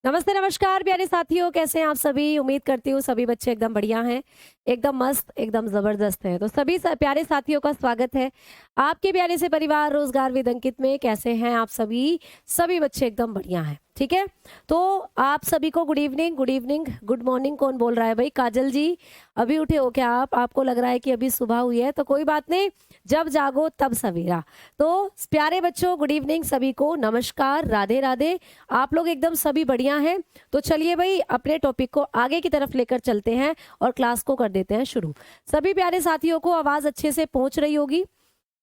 नमस्ते नमस्कार प्यारे साथियों, कैसे हैं आप सभी। उम्मीद करती हूँ सभी बच्चे एकदम बढ़िया हैं, एकदम मस्त, एकदम जबरदस्त है। तो सभी प्यारे साथियों का स्वागत है आपके प्यारे से परिवार रोजगार विद अंकित में। कैसे हैं आप सभी। सभी बच्चे एकदम बढ़िया हैं, ठीक है। तो आप सभी को good evening, good evening, good morning. कौन बोल रहा है भाई? काजल जी, अभी उठे हो क्या आप? आपको लग रहा है कि अभी सुबह हुई है, तो कोई बात नहीं, जब जागो तब सवेरा। तो प्यारे बच्चों, गुड इवनिंग सभी को, नमस्कार, राधे राधे। आप लोग एकदम सभी बढ़िया हैं। तो चलिए भाई, अपने टॉपिक को आगे की तरफ लेकर चलते हैं और क्लास को कर देते हैं शुरू। सभी प्यारे साथियों को आवाज अच्छे से पहुंच रही होगी,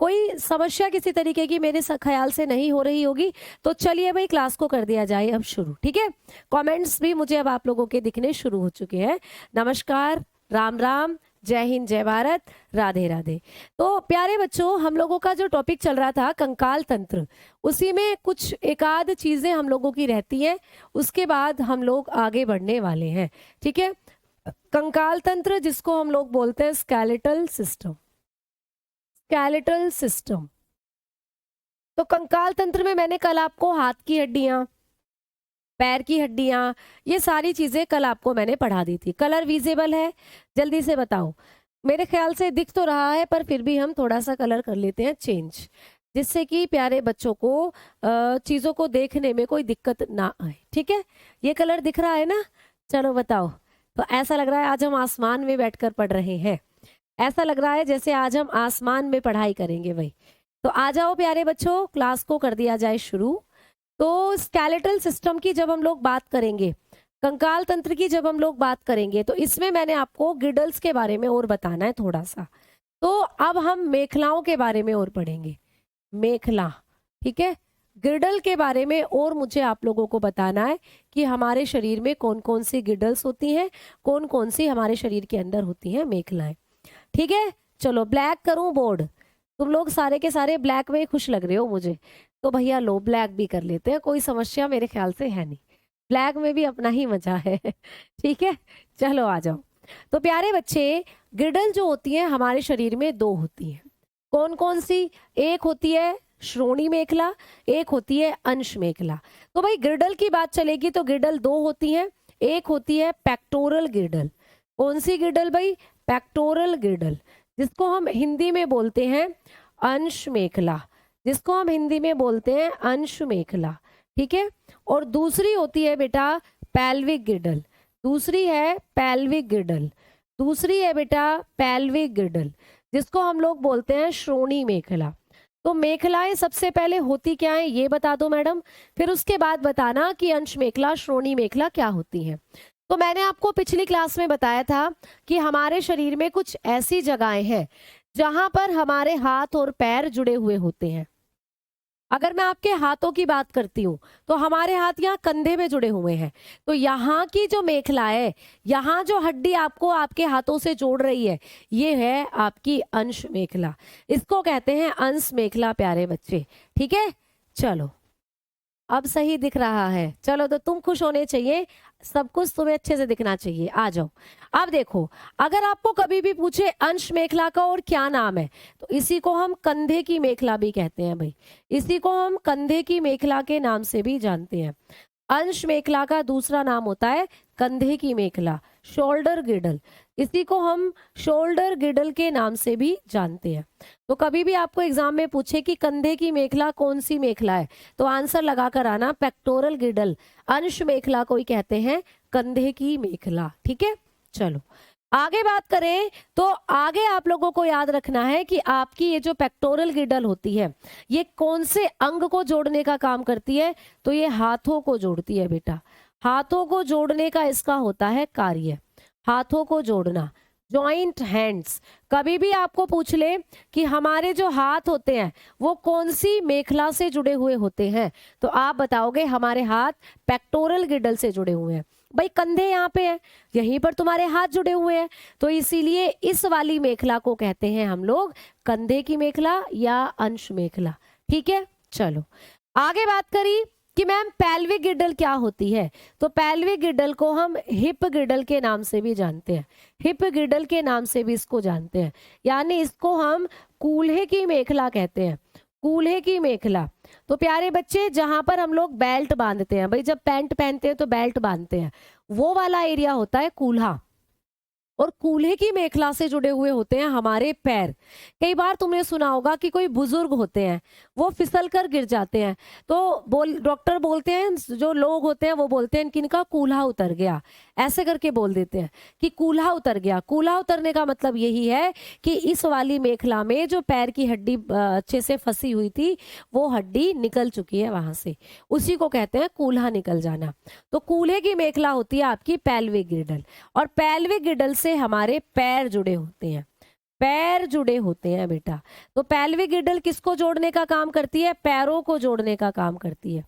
कोई समस्या किसी तरीके की मेरे ख्याल से नहीं हो रही होगी। तो चलिए भाई, क्लास को कर दिया जाए अब शुरू, ठीक है। कमेंट्स भी मुझे अब आप लोगों के दिखने शुरू हो चुके हैं। नमस्कार, राम राम, जय हिंद, जय भारत, राधे राधे। तो प्यारे बच्चों, हम लोगों का जो टॉपिक चल रहा था कंकाल तंत्र, उसी में कुछ एकाध चीजें हम लोगों की रहती हैं, उसके बाद हम लोग आगे बढ़ने वाले हैं, ठीक है। कंकाल तंत्र, जिसको हम लोग बोलते हैं स्केलेटल सिस्टम, स्केलेटल सिस्टम। तो कंकाल तंत्र में मैंने कल आपको हाथ की हड्डियां, पैर की हड्डियां, ये सारी चीजें कल आपको मैंने पढ़ा दी थी। कलर विजिबल है? जल्दी से बताओ। मेरे ख्याल से दिख तो रहा है, पर फिर भी हम थोड़ा सा कलर कर लेते हैं चेंज, जिससे कि प्यारे बच्चों को चीजों को देखने में कोई दिक्कत ना आए, ठीक है। ये कलर दिख रहा है ना? चलो बताओ। तो ऐसा लग रहा है आज हम आसमान में बैठकर पढ़ रहे हैं, ऐसा लग रहा है जैसे आज हम आसमान में पढ़ाई करेंगे भाई। तो आ जाओ प्यारे बच्चों, क्लास को कर दिया जाए शुरू। तो स्केलेटल सिस्टम की जब हम लोग बात करेंगे, कंकाल तंत्र की जब हम लोग बात करेंगे, तो इसमें मैंने आपको गिडल्स के बारे में और बताना है थोड़ा सा। तो अब हम मेखलाओं के बारे में और पढ़ेंगे, मेखला, ठीक है। गिडल के बारे में और मुझे आप लोगों को बताना है कि हमारे शरीर में कौन कौन सी गिडल्स होती हैं, कौन कौन सी हमारे शरीर के अंदर होती हैं मेखलाएं, ठीक है। चलो ब्लैक करूं बोर्ड? तुम लोग सारे के सारे ब्लैक में ही खुश लग रहे हो मुझे, तो भैया लो ब्लैक भी कर लेते हैं, कोई समस्या मेरे ख्याल से है नहीं। ब्लैक में भी अपना ही मजा है ठीक है, चलो आ जाओ। तो प्यारे बच्चे, गिडल जो होती है हमारे शरीर में दो होती है। कौन कौन सी? एक होती है श्रोणी मेखला, एक होती है अंश मेखला। तो भाई गिडल की बात चलेगी तो गिडल दो होती हैं। एक होती है पेक्टोरल गिडल। कौन सी गिडल भाई? पेक्टोरल गिडल, जिसको हम हिंदी में बोलते हैं अंश मेखला, जिसको हम हिंदी में बोलते हैं अंश मेखला, ठीक है। और दूसरी होती है बेटा पैल्विक गिडल, दूसरी है पैल्विक गिडल, दूसरी है बेटा पैल्विक गिडल, जिसको हम लोग बोलते हैं श्रोणी मेखला। तो मेखलाएं सबसे पहले होती क्या है ये बता दो मैडम, फिर उसके बाद बताना कि अंश मेखला, श्रोणी मेखला क्या होती है। तो मैंने आपको पिछली क्लास में बताया था कि हमारे शरीर में कुछ ऐसी जगहें हैं जहां पर हमारे हाथ और पैर जुड़े हुए होते हैं। अगर मैं आपके हाथों की बात करती हूँ तो हमारे हाथ यहाँ कंधे में जुड़े हुए हैं। तो यहाँ की जो मेखला है, यहाँ जो हड्डी आपको आपके हाथों से जोड़ रही है, ये है आपकी अंश मेखला। इसको कहते हैं अंश मेखला प्यारे बच्चे, ठीक है। चलो अब सही दिख रहा है, चलो तो तुम खुश होने चाहिए, सब कुछ तुम्हें अच्छे से दिखना चाहिए। आ जाओ। अब देखो, अगर आपको कभी भी पूछे अंश मेखला का और क्या नाम है, तो इसी को हम कंधे की मेखला भी कहते हैं भाई, इसी को हम कंधे की मेखला के नाम से भी जानते हैं। अंश मेखला का दूसरा नाम होता है कंधे की मेखला, शोल्डर गिडल, इसी को हम शोल्डर गिडल के नाम से भी जानते हैं। तो कभी भी आपको एग्जाम में पूछे कि कंधे की मेखला कौन सी मेखला है, तो आंसर लगाकर आना पेक्टोरल गिडल। अंश मेखला को ही कहते हैं कंधे की मेखला, ठीक है। चलो आगे बात करें तो आगे आप लोगों को याद रखना है कि आपकी ये जो पेक्टोरल गिडल होती है, ये कौन से अंग को जोड़ने का काम करती है? तो ये हाथों को जोड़ती है बेटा, हाथों को जोड़ने का इसका होता है कार्य, हाथों को जोड़ना, जॉइंट हैंड्स। कभी भी आपको पूछ ले कि हमारे जो हाथ होते हैं वो कौन सी मेखला से जुड़े हुए होते हैं, तो आप बताओगे हमारे हाथ पेक्टोरल गिडल से जुड़े हुए हैं। भाई कंधे यहाँ पे है, यहीं पर तुम्हारे हाथ जुड़े हुए हैं, तो इसीलिए इस वाली मेखला को कहते हैं हम लोग कंधे की मेखला या अंश मेखला, ठीक है। चलो आगे बात करी कि मैम पैल्विक गिडल क्या होती है, तो पैल्विक गिडल को हम हिप गिडल के नाम से भी जानते हैं, हिप गिडल के नाम से भी इसको जानते हैं, यानी इसको हम कूल्हे की मेखला कहते हैं, कूल्हे की मेखला। तो प्यारे बच्चे जहां पर हम लोग बेल्ट बांधते हैं भाई, जब पैंट पहनते हैं तो बेल्ट बांधते हैं, वो वाला एरिया होता है कूल्हा। और कूल्हे की मेखला से जुड़े हुए होते हैं हमारे पैर। कई बार तुमने सुना होगा कि कोई बुजुर्ग होते हैं, वो फिसल कर गिर जाते हैं, तो डॉक्टर बोलते हैं, जो लोग होते हैं वो बोलते हैं कि इनका कूल्हा उतर गया, ऐसे करके बोल देते हैं कि कूल्हा उतर गया। कूल्हा उतरने का मतलब यही है कि इस वाली मेखला में जो पैर की हड्डी अच्छे से फंसी हुई थी, वो हड्डी निकल चुकी है वहां से, उसी को कहते हैं कूल्हा निकल जाना। तो कूल्हे की मेखला होती है आपकी पेल्विक गिर्डल, और पेल्विक गिर्डल से हमारे पैर जुड़े होते हैं, पैर जुड़े होते हैं बेटा। तो पेल्विक गिर्डल किसको जोड़ने का काम करती है? पैरों को जोड़ने का काम करती है,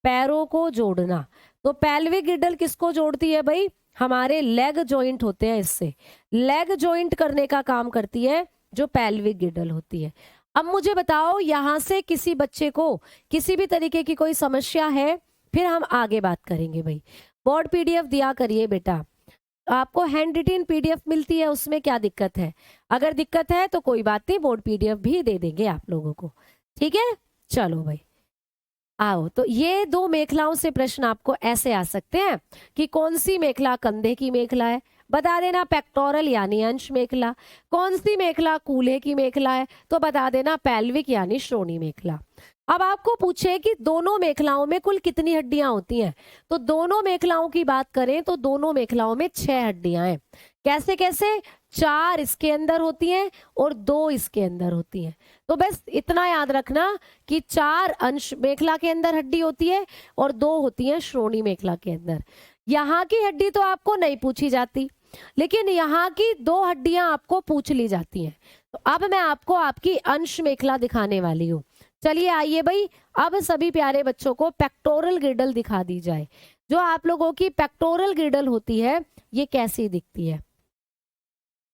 पैरों को जोड़ना। तो पेल्विक गिर्डल किसको जोड़ती है भाई? हमारे लेग जॉइंट होते हैं, इससे लेग जॉइंट करने का काम करती है जो पेल्विक गिर्डल होती है। अब मुझे बताओ, यहां से किसी बच्चे को किसी भी तरीके की कोई समस्या है, फिर हम आगे बात करेंगे भाई। बोर्ड पीडीएफ दिया करिए बेटा, आपको हैंड रिटेन पीडीएफ मिलती है, उसमें क्या दिक्कत है? अगर दिक्कत है तो कोई बात नहीं, बोर्ड पीडीएफ भी दे देंगे आप लोगों को, ठीक है। चलो भाई आओ, तो ये दो मेखलाओं से प्रश्न आपको ऐसे आ सकते हैं कि कौन सी मेखला कंधे की मेखला है, बता देना पेक्टोरल यानी अंश मेखला। कौन सी मेखला कूल्हे की मेखला है, तो बता देना पेल्विक यानी श्रोणी मेखला। अब आपको पूछे कि दोनों मेखलाओं में कुल कितनी हड्डियां होती हैं, तो दोनों मेखलाओं की बात करें तो दोनों मेखलाओं में 6 हड्डियां हैं। कैसे कैसे? 4 इसके अंदर होती हैं और 2 इसके अंदर होती हैं। तो बस इतना याद रखना कि 4 अंश मेखला के अंदर हड्डी होती है और 2 होती हैं श्रोणी मेखला के अंदर। यहाँ की हड्डी तो आपको नहीं पूछी जाती, लेकिन यहाँ की 2 हड्डियां आपको पूछ ली जाती हैं। तो अब मैं आपको आपकी अंश मेखला दिखाने वाली हूँ। चलिए आइए भाई, अब सभी प्यारे बच्चों को पेक्टोरल गिर्डल दिखा दी जाए। जो आप लोगों की पेक्टोरल गिर्डल होती है, ये कैसी दिखती है?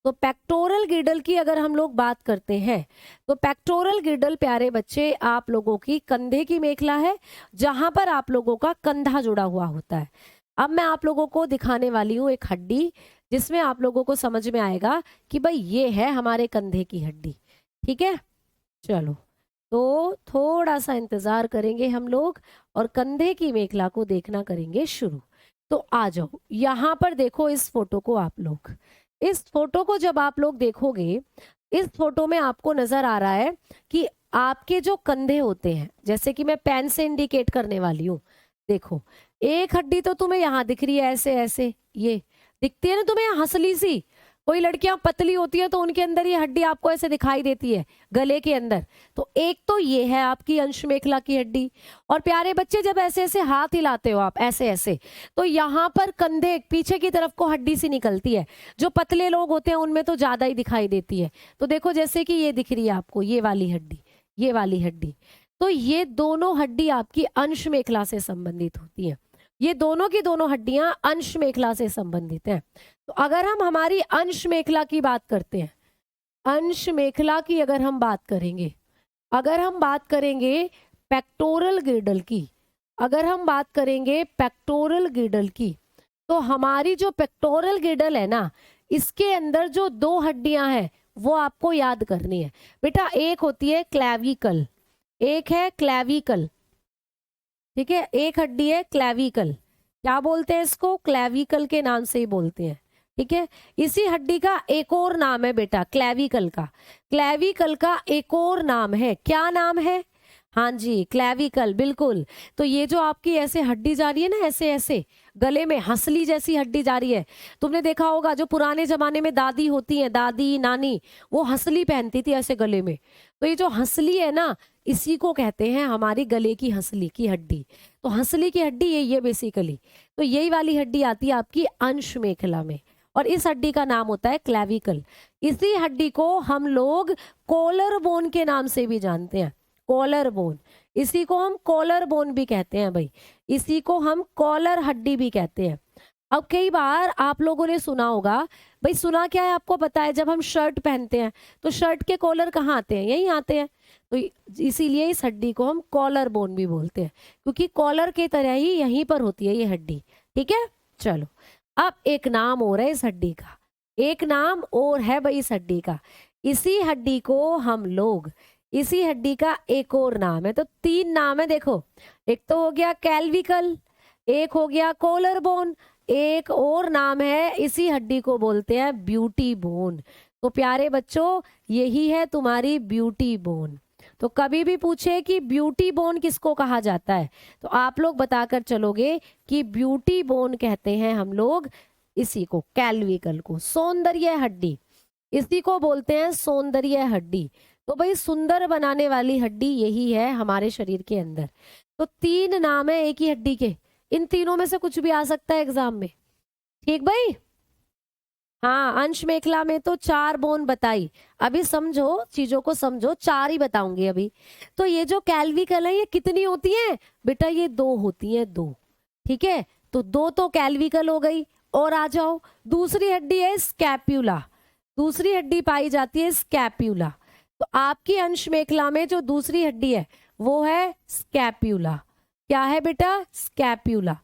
तो पेक्टोरल गिर्डल की अगर हम लोग बात करते हैं, तो पेक्टोरल गिर्डल प्यारे बच्चे आप लोगों की कंधे की मेखला है, जहां पर आप लोगों का कंधा जुड़ा हुआ होता है। अब मैं आप लोगों को दिखाने वाली हूँ एक हड्डी, जिसमें आप लोगों को समझ में आएगा कि भाई ये है हमारे कंधे की हड्डी, ठीक है। चलो, तो थोड़ा सा इंतजार करेंगे हम लोग और कंधे की मेखला को देखना करेंगे शुरू। तो आ जाओ, यहाँ पर देखो इस फोटो को आप लोग। इस फोटो को जब आप लोग देखोगे, इस फोटो में आपको नजर आ रहा है कि आपके जो कंधे होते हैं, जैसे कि मैं पेन से इंडिकेट करने वाली हूँ, देखो एक हड्डी तो तुम्हें यहाँ दिख रही है, ऐसे ऐसे ये दिखती है ना तुम्हें, हंसली सी। कोई लड़कियां पतली होती है तो उनके अंदर ये हड्डी आपको ऐसे दिखाई देती है गले के अंदर। तो एक तो ये है आपकी अंश मेखला की हड्डी। और प्यारे बच्चे, जब ऐसे ऐसे हाथ हिलाते हो आप ऐसे ऐसे, तो यहाँ पर कंधे पीछे की तरफ को हड्डी सी निकलती है, जो पतले लोग होते हैं उनमें तो ज्यादा ही दिखाई देती है। तो देखो जैसे कि ये दिख रही है आपको, ये वाली हड्डी, ये वाली हड्डी। तो ये दोनों हड्डी आपकी अंश मेखला से संबंधित होती है। ये दोनों की दोनों हड्डियां अंश मेखला से संबंधित हैं। तो अगर हम हमारी अंश मेखला की बात करते हैं, अंश मेखला की अगर हम बात करेंगे, अगर हम बात करेंगे पेक्टोरल गिर्डल की, अगर हम बात करेंगे पेक्टोरल गिर्डल की, तो हमारी जो पेक्टोरल गिर्डल है ना, इसके अंदर जो 2 हड्डियां हैं वो आपको याद करनी है बेटा। एक होती है क्लेविकल, एक है क्लेविकल, ठीक है। एक हड्डी है क्लेविकल, क्या बोलते हैं इसको? क्लेविकल के नाम से ही बोलते हैं, ठीक है। इसी हड्डी का एक और नाम है बेटा, क्लेविकल का। क्लेविकल का एक और नाम है, क्या नाम है? हाँ जी, क्लेविकल, बिल्कुल। तो ये जो आपकी ऐसे हड्डी जा रही है ना, ऐसे ऐसे गले में हंसली जैसी हड्डी जा रही है, तुमने देखा होगा जो पुराने जमाने में दादी होती हैं, दादी नानी, वो हंसली पहनती थी ऐसे गले में। तो ये जो हंसली है ना, इसी को कहते हैं हमारी गले की हंसली की हड्डी। तो हंसली की हड्डी ये बेसिकली, तो यही वाली हड्डी आती है आपकी अंश मेखला में, और इस हड्डी का नाम होता है क्लेविकल। इसी हड्डी को हम लोग कॉलर बोन के नाम से भी जानते हैं, कॉलर बोन। इसी को हम कॉलर बोन भी कहते हैं भाई, इसी को हम कॉलर हड्डी भी कहते हैं। अब कई बार आप लोगों ने सुना होगा, भाई सुना क्या है आपको पता है, जब हम शर्ट पहनते हैं तो शर्ट के कॉलर कहाँ आते हैं? यहीं आते हैं। तो इसीलिए इस हड्डी को हम कॉलर बोन भी बोलते हैं, क्योंकि कॉलर के तरह ही यहीं पर होती है ये हड्डी, ठीक है। चलो, अब एक नाम और है इस हड्डी का, एक नाम और है भाई इस हड्डी का। इसी हड्डी को हम लोग इसी हड्डी का एक और नाम है। तो 3 नाम है देखो, एक तो हो गया कैल्विकल, एक हो गया कॉलर बोन, एक और नाम है इसी हड्डी को बोलते हैं ब्यूटी बोन। तो प्यारे बच्चों यही है तुम्हारी ब्यूटी बोन। तो कभी भी पूछे कि ब्यूटी बोन किसको कहा जाता है तो आप लोग बताकर चलोगे कि ब्यूटी बोन कहते हैं हम लोग इसी को, कैल्विकल को, सौंदर्य हड्डी, इसी को बोलते हैं सौंदर्य हड्डी। तो भाई सुंदर बनाने वाली हड्डी यही है हमारे शरीर के अंदर। तो 3 नाम है एक ही हड्डी के, इन तीनों में से कुछ भी आ सकता है एग्जाम में। ठीक भाई, हाँ अंश मेखला में तो 4 बोन बताई, अभी समझो चीजों को समझो, 4 ही बताऊंगी अभी। तो ये जो कैल्विकल है ये कितनी होती है बेटा, ये 2 होती है, 2। ठीक है, तो 2 तो कैल्विकल हो गई। और आ जाओ दूसरी हड्डी है स्कैप्यूला, दूसरी हड्डी पाई जाती है स्कैप्यूला। तो आपकी अंश मेखला में जो दूसरी हड्डी है वो है स्कैप्यूला। क्या है बेटा, स्कैप्यूला।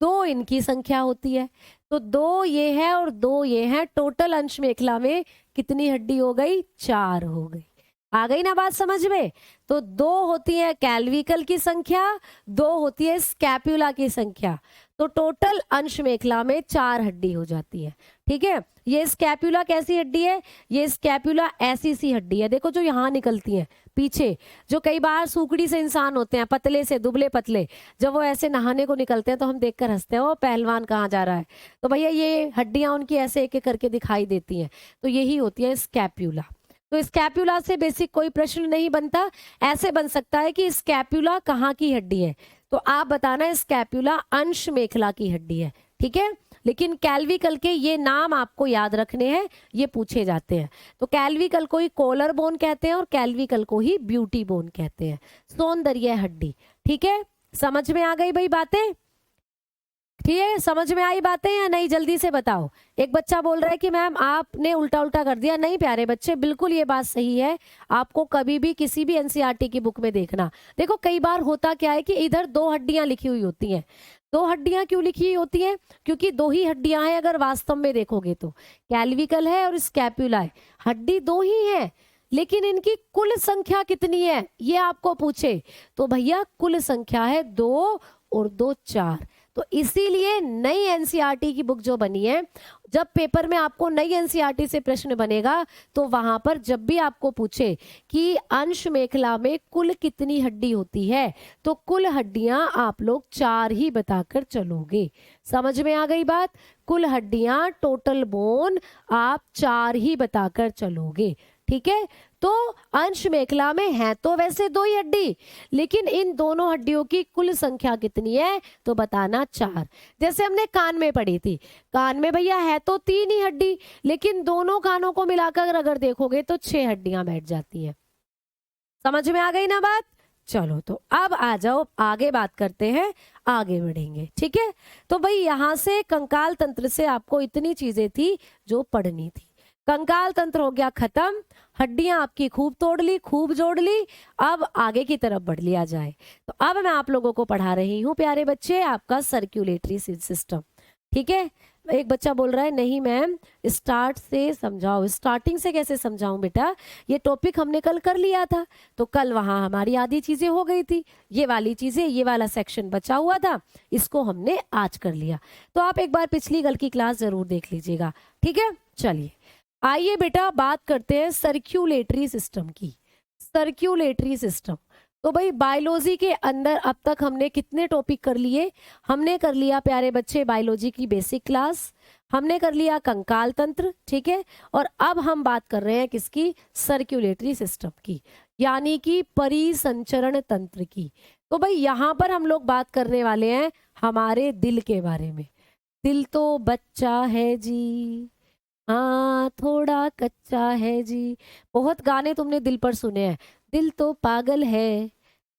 2 इनकी संख्या होती है, तो 2 ये है और 2 ये है, टोटल अंश मेखला में कितनी हड्डी हो गई, 4 हो गई। आ गई ना बात समझ में। तो 2 होती है कैल्विकल की संख्या, 2 होती है स्कैप्यूला की संख्या, तो टोटल अंश मेखला में 4 हड्डी हो जाती है। ठीक है, ये स्कैप्यूला कैसी हड्डी है, ये स्कैप्यूला ऐसी सी हड्डी है देखो जो यहाँ निकलती है पीछे, जो कई बार सूखड़ी से इंसान होते हैं, पतले से दुबले पतले, जब वो ऐसे नहाने को निकलते हैं तो हम देखकर हंसते हैं, वो पहलवान कहाँ जा रहा है। तो भैया ये हड्डियां उनकी ऐसे एक एक करके दिखाई देती हैं, तो यही होती है स्कैप्यूला। तो स्कैप्यूला से बेसिक कोई प्रश्न नहीं बनता, ऐसे बन सकता है कि स्कैप्यूला कहाँ की हड्डी है, तो आप बताना स्कैप्यूला अंश मेखला की हड्डी है। ठीक है, लेकिन कैल्विकल के ये नाम आपको याद रखने हैं, ये पूछे जाते हैं। तो कैल्विकल को ही कॉलर बोन कहते हैं और कैल्विकल को ही ब्यूटी बोन कहते हैं, सौंदर्य हड्डी। ठीक है, समझ में आ गई भाई बातें, ठीक है, समझ में आई बातें या नहीं, जल्दी से बताओ। एक बच्चा बोल रहा है कि मैम आपने उल्टा उल्टा कर दिया। नहीं प्यारे बच्चे, बिल्कुल ये बात सही है। आपको कभी भी किसी भी एनसीईआरटी की बुक में देखना, देखो कई बार होता क्या है कि इधर 2 हड्डियां लिखी हुई होती हैं। 2 हड्डियां क्यों लिखी हुई होती हैं, क्योंकि 2 ही हड्डियां हैं अगर वास्तव में देखोगे तो, कैल्विकल है और स्कैप्यूला है, हड्डी 2 ही है, लेकिन इनकी कुल संख्या कितनी है ये आपको पूछे तो भैया कुल संख्या है 2 और 2 4। तो इसीलिए नई एनसीईआरटी की बुक जो बनी है, जब पेपर में आपको नई एनसीईआरटी से प्रश्न बनेगा तो वहां पर जब भी आपको पूछे कि अंश मेखला में कुल कितनी हड्डी होती है, तो कुल हड्डियां आप लोग 4 ही बताकर चलोगे। समझ में आ गई बात, कुल हड्डियां टोटल बोन आप 4 ही बताकर चलोगे। ठीक है, तो अंश मेखला में है तो वैसे 2 ही हड्डी, लेकिन इन दोनों हड्डियों की कुल संख्या कितनी है तो बताना 4। जैसे हमने कान में पढ़ी थी, कान में भैया है तो 3 ही हड्डी, लेकिन दोनों कानों को मिलाकर अगर देखोगे तो 6 हड्डियां बैठ जाती हैं। समझ में आ गई ना बात। चलो तो अब आ जाओ आगे बात करते हैं, आगे बढ़ेंगे। ठीक है, तो भाई यहां से कंकाल तंत्र से आपको इतनी चीजें थी जो पढ़नी थी। कंकाल तंत्र हो गया खत्म, हड्डियां आपकी खूब तोड़ ली, खूब जोड़ ली, अब आगे की तरफ बढ़ लिया जाए। तो अब मैं आप लोगों को पढ़ा रही हूँ प्यारे बच्चे आपका सर्कुलेटरी सिस्टम। ठीक है, एक बच्चा बोल रहा है नहीं मैम स्टार्ट से समझाओ। स्टार्टिंग से कैसे समझाऊं बेटा, ये टॉपिक हमने कल कर लिया था, तो कल वहां हमारी आधी चीजें हो गई थी, ये वाली चीजें, ये वाला सेक्शन बचा हुआ था, इसको हमने आज कर लिया। तो आप एक बार पिछली कल की क्लास जरूर देख लीजिएगा। ठीक है, चलिए आइए बेटा बात करते हैं सर्कुलेटरी सिस्टम की। सर्कुलेटरी सिस्टम, तो भाई बायोलॉजी के अंदर अब तक हमने कितने टॉपिक कर लिए, हमने कर लिया प्यारे बच्चे बायोलॉजी की बेसिक क्लास, हमने कर लिया कंकाल तंत्र। ठीक है, और अब हम बात कर रहे हैं किसकी, सर्कुलेटरी सिस्टम की, यानी कि परिसंचरण तंत्र की। तो भाई यहाँ पर हम लोग बात करने वाले हैं हमारे दिल के बारे में। दिल तो बच्चा है जी, हाँ थोड़ा कच्चा है जी, बहुत गाने तुमने दिल पर सुने हैं। दिल तो पागल है,